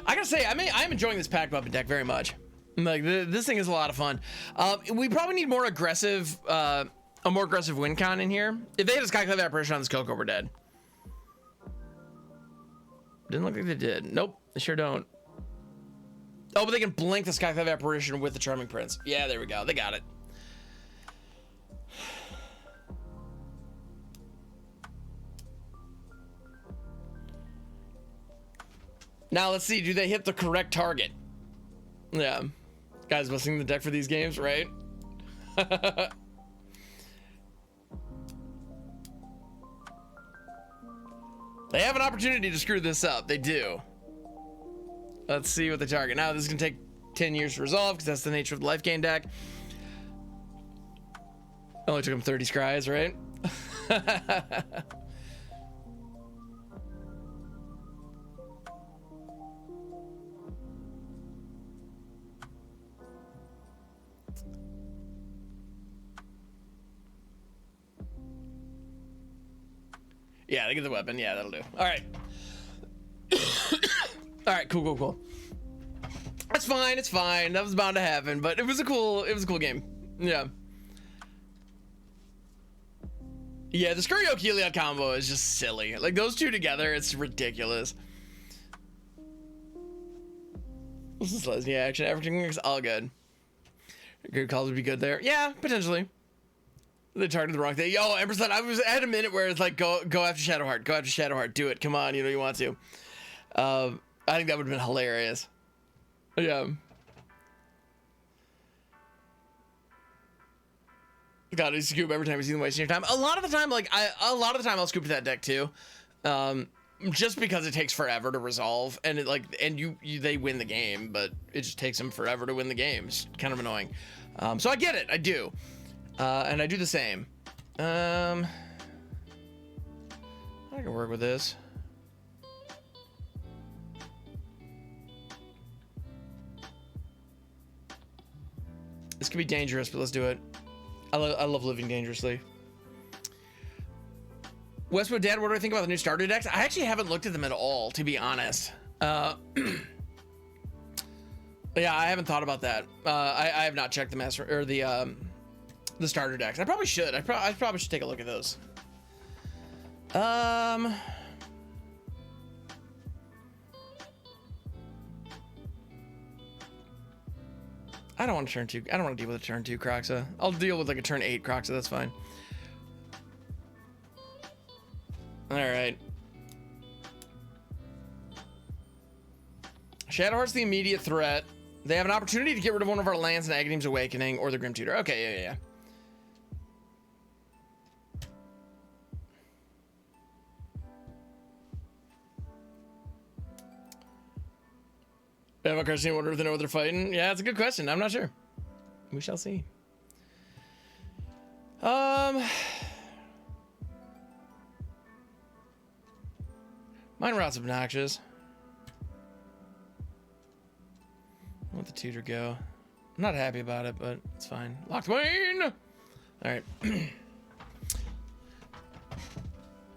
gotta say, I'm enjoying this Pact Weapon deck very much. Like this thing is a lot of fun. We probably need more aggressive, a more aggressive win con in here. If they had a Skyclave Apparition on this Coco, we're dead. Didn't look like they did. Nope, they sure don't. Oh, but they can blink the Skyclave Apparition with the Charming Prince. Yeah, there we go. They got it. Now let's see, do they hit the correct target? Yeah. Guys listening to the deck for these games, right? They have an opportunity to screw this up. They do. Let's see what they target. Now this is gonna take 10 years to resolve because that's the nature of the life gain deck. Only took him 30 scries, right? Yeah, they get the weapon. Yeah, that'll do. All right. All right, cool. That's fine. It's fine. That was bound to happen, but it was a cool game. Yeah. Yeah, the Scurio Heliod combo is just silly. Like those two together, it's ridiculous. This is Lesney action. Everything is all good. Good calls would be good there. Yeah, potentially. They targeted the wrong thing. Yo, Emberson, I had a minute where it's like, go after Shadowheart. Go after Shadowheart. Do it. Come on, you know you want to. I think that would have been hilarious. Yeah. God, I scoop every time you see them wasting your time. A lot of the time, I'll scoop that deck too. Just because it takes forever to resolve, and they win the game, but it just takes them forever to win the game. It's kind of annoying. So I get it. I do. And I do the same. I can work with this. This could be dangerous, but let's do it. I love living dangerously. Westwood Dad, what do I think about the new starter decks? I actually haven't looked at them at all, to be honest. Yeah, I haven't thought about that. I have not checked the master or the starter decks. I probably should. I probably should take a look at those. I don't want to turn 2. I don't want to deal with a turn 2 Croxa. I'll deal with like a turn 8 Croxa. That's fine. All right. Shadowheart's the immediate threat. They have an opportunity to get rid of one of our lands in Agadeem's Awakening or the Grim Tutor. Okay, yeah. Have a Carson wonder if they know what they're fighting? Yeah, it's a good question. I'm not sure. We shall see. Mine Rot's obnoxious. I'll let the tutor go. I'm not happy about it, but it's fine. Locthwain! Alright.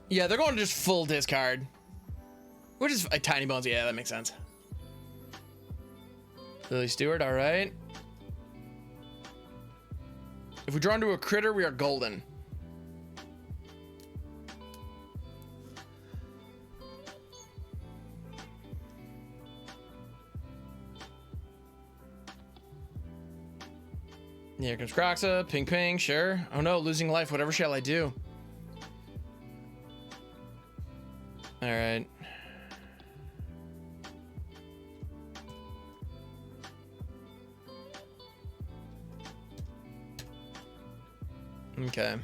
Yeah, they're going to just full discard. Which is a tiny bones. Yeah, that makes sense. Lily Stewart, alright. If we draw into a critter, we are golden. Yeah, here comes Croxa. Ping ping, sure. Oh no, losing life. Whatever shall I do? Alright. Okay.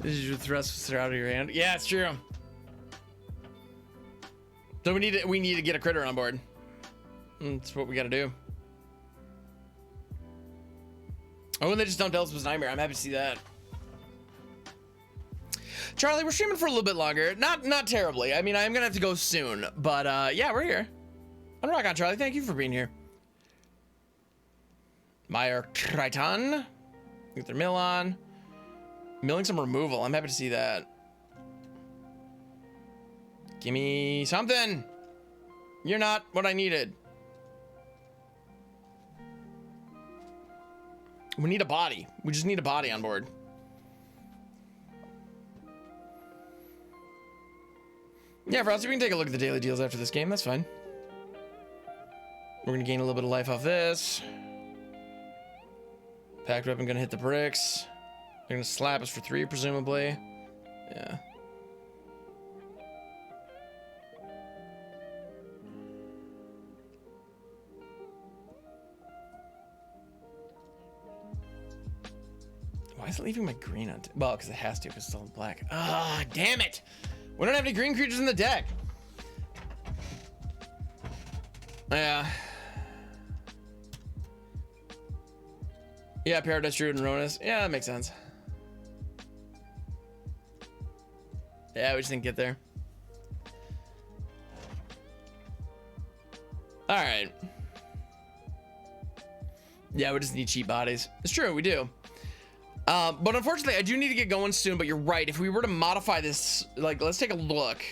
This is your thrust out of your hand. Yeah, it's true. So we need to get a critter on board. That's what we gotta do. Oh, and they just dumped Elspeth's Nightmare. I'm happy to see that. Charlie, we're streaming for a little bit longer. Not terribly. I mean, I'm gonna have to go soon, but yeah, we're here. Unrock on, Charlie. Thank you for being here. Meyer Triton. Get their mill on. Milling some removal. I'm happy to see that. Give me something. You're not what I needed. We need a body. We just need a body on board. Yeah, Frosty, we can take a look at the daily deals after this game. That's fine. We're going to gain a little bit of life off this. Pact Weapon going to hit the bricks. They're going to slap us for 3, presumably. Yeah. Why is it leaving my green on? Well, because it has to, because it's all black. Ah, damn it! We don't have any green creatures in the deck. Yeah. Yeah, Paradise Druid and Ronus. Yeah, that makes sense. Yeah, we just didn't get there. All right. Yeah, we just need cheap bodies. It's true, we do. But unfortunately, I do need to get going soon, but you're right. If we were to modify this, like, let's take a look.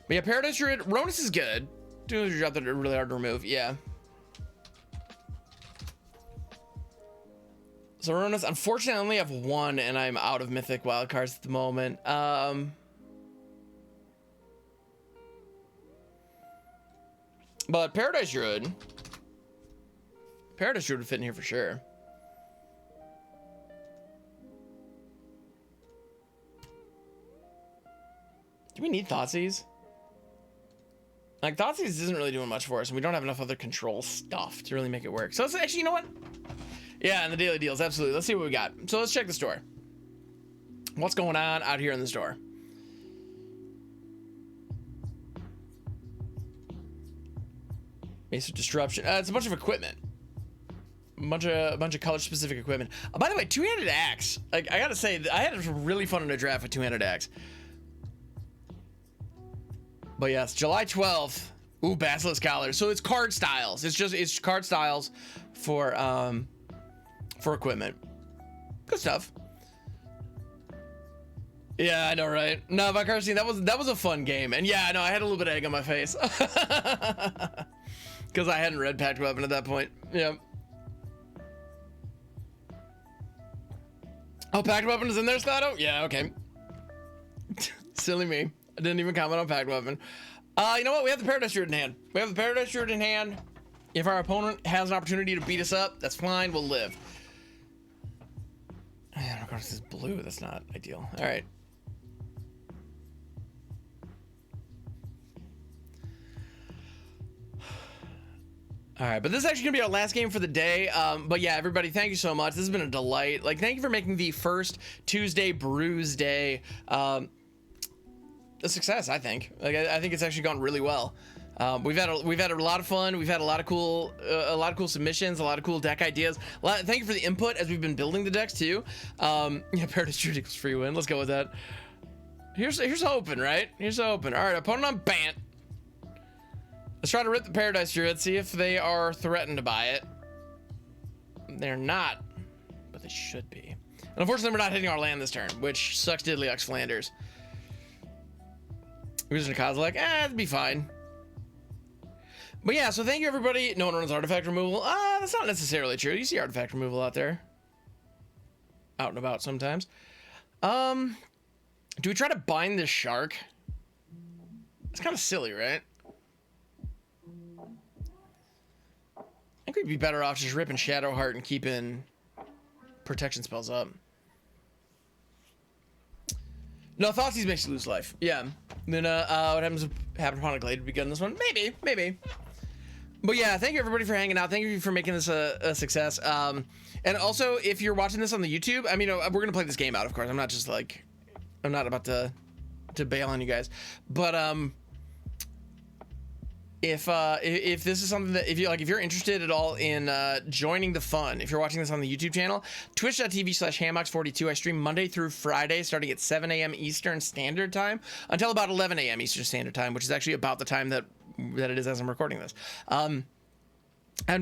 But yeah, Paradise Druid, Ronus is good. Doing a job that are really hard to remove, yeah. So Ronus, unfortunately, I only have 1, and I'm out of Mythic wildcards at the moment. But Paradise Druid would fit in here for sure. Do we need Thoughtseize? Like, Thoughtseize isn't really doing much for us, and we don't have enough other control stuff to really make it work. So let's actually, you know what? Yeah, and the daily deals, absolutely. Let's see what we got. So let's check the store. What's going on out here in the store? Basic Disruption. It's a bunch of equipment. A bunch of color-specific equipment. By the way, two-handed axe. Like, I gotta say, I had a really fun in a draft with two-handed axe. But yes, July 12th, Ooh, Basilisk Collar. So it's card styles. It's card styles for equipment. Good stuff. Yeah, I know, right? No, Vicarcine, that was a fun game. And yeah, I know I had a little bit of egg on my face. Because I hadn't read Pact Weapon at that point. Yeah. Oh, Pact Weapon is in there, Sclado? Yeah, okay. Silly me. I didn't even comment on Pact Weapon. You know what? We have the Paradise Druid in hand. We have the Paradise Druid in hand. If our opponent has an opportunity to beat us up, that's fine. We'll live. Man, of course, this is blue. That's not ideal. All right. All right, but this is actually gonna be our last game for the day. But yeah, everybody, thank you so much. This has been a delight. Like, thank you for making the first Tuesday Brewsday a success. I think. Like, I think it's actually gone really well. We've had a lot of fun. We've had a lot of cool submissions, a lot of cool deck ideas. Thank you for the input as we've been building the decks too. Yeah, Paradise Druid equals free win. Let's go with that. Here's hoping, right? Here's hoping. All right, opponent on Bant. Let's try to rip the Paradise Druid, see if they are threatened by it. They're not, but they should be. And unfortunately, we're not hitting our land this turn, which sucks diddly X Flanders. Using a Kozilek, it'd be fine. But yeah, so thank you everybody. No one runs artifact removal. That's not necessarily true. You see artifact removal out there. Out and about sometimes. Do we try to bind this shark? It's kind of silly, right? I think we'd be better off just ripping Shadowheart and keeping protection spells up. No, Thoughtseize makes you lose life. Yeah. Then what happens upon a glade would be good in this one? Maybe. But yeah, thank you everybody for hanging out. Thank you for making this a success. And also, if you're watching this on the YouTube, I mean, we're gonna play this game out, of course. I'm not just like, I'm not about to bail on you guys. But if this is something that if you're interested at all in joining the fun, if you're watching this on the YouTube channel, twitch.tv/hammox42. I stream Monday through Friday starting at 7 a.m. Eastern Standard Time until about 11 a.m. Eastern Standard Time, which is actually about the time that it is as I'm recording this. And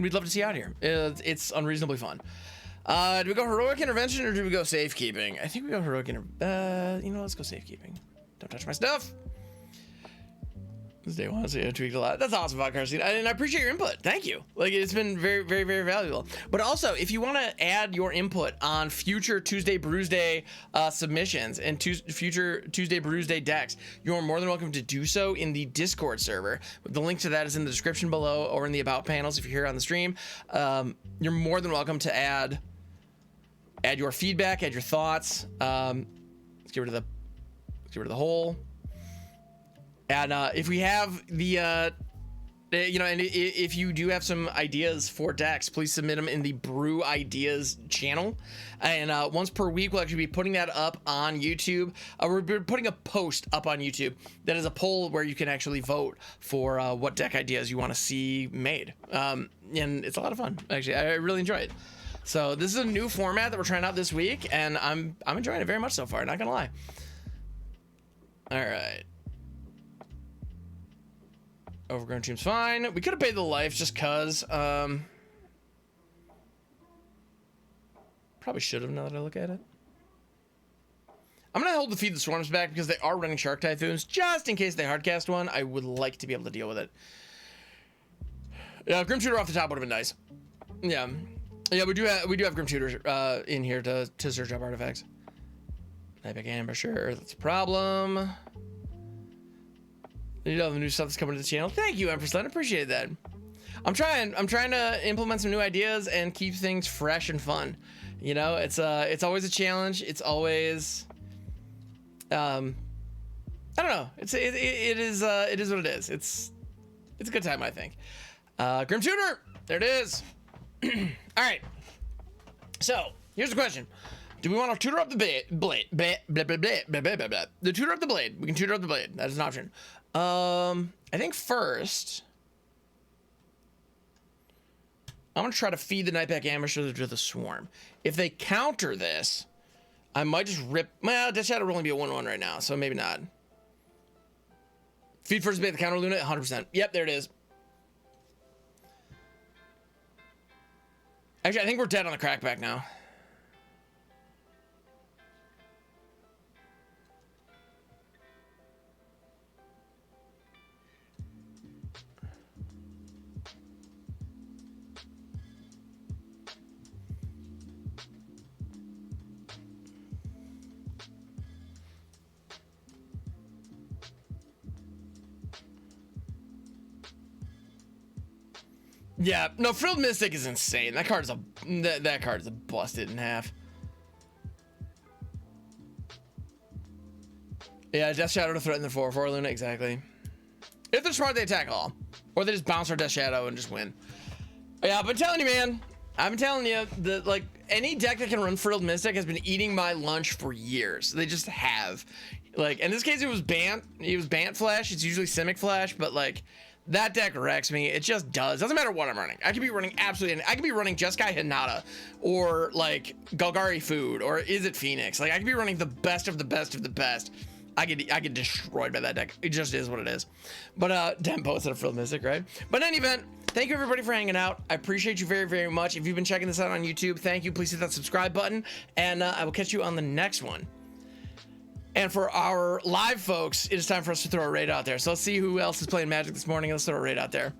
we'd love to see you out here. It's unreasonably fun. Do we go Heroic Intervention or do we go Safekeeping? I think we go Heroic Intervention. Let's go Safekeeping. Don't touch my stuff. This day one, so you tweaked a lot. That's awesome, Vicarcine. And I appreciate your input. Thank you. Like, it's been very, very, very valuable. But also, if you want to add your input on future Tuesday Brewsday submissions and future Tuesday Brewsday decks, you're more than welcome to do so in the Discord server. The link to that is in the description below or in the About panels if you're here on the stream. You're more than welcome to add your feedback, add your thoughts. Let's get rid of the whole. And if we have the, and if you do have some ideas for decks, please submit them in the Brew Ideas channel. And once per week, we'll actually be putting that up on YouTube. We're putting a post up on YouTube that is a poll where you can actually vote for what deck ideas you want to see made. And it's a lot of fun, actually. I really enjoy it. So this is a new format that we're trying out this week, and I'm enjoying it very much so far, not gonna lie. All right. Overgrown Tomb's fine. We could have paid the life just cause. Probably should have, now that I look at it. I'm gonna hold the Feed the Swarms back because they are running Shark Typhoons. Just in case they hardcast one, I would like to be able to deal with it. Yeah, Grim Tutor off the top would have been nice. Yeah. Yeah, we do have Grim Tutor in here to search up artifacts. Nightback Ambusher, that's a problem. You know, the new stuff that's coming to the channel. Thank you, Empress Len. Appreciate that. I'm trying to implement some new ideas and keep things fresh and fun. You know, it's always a challenge. It's always, I don't know. It is what it is. It's a good time, I think. Grim Tutor, there it is. All right. So here's the question. Do we want to tutor up the blade? The tutor up the blade. We can tutor up the blade. That is an option. I think first, I'm going to try to feed the Nightback Ambusher to the Swarm. If they counter this, I might just rip. Well, Death Shadow will only be a 1/1 right now, so maybe not. Feed first bait the counter Luna, 100%. Yep, there it is. Actually, I think we're dead on the crackback now. Yeah, no, Frilled Mystic is insane. That card is that card is busted in half. Yeah, Death Shadow to threaten the 4/4 Luna, exactly. If they're smart, they attack all. Or they just bounce our Death Shadow and just win. Yeah, I've been telling you, man. I've been telling you that, like, any deck that can run Frilled Mystic has been eating my lunch for years. They just have. Like, in this case, it was Bant. It was Bant Flash. It's usually Simic Flash, but, like, that deck wrecks me. It just does. Doesn't matter what I'm running. I could be running absolutely. I could be running Jeskai Hinata, or like Golgari Food, or Is It Phoenix? Like I could be running the best of the best of the best. I get destroyed by that deck. It just is what it is. But Dempo instead of Frilled Mystic, right? But in any event, thank you everybody for hanging out. I appreciate you very, very much. If you've been checking this out on YouTube, thank you. Please hit that subscribe button, and I will catch you on the next one. And for our live folks, it is time for us to throw a raid out there. So let's see who else is playing Magic this morning. Let's throw a raid out there.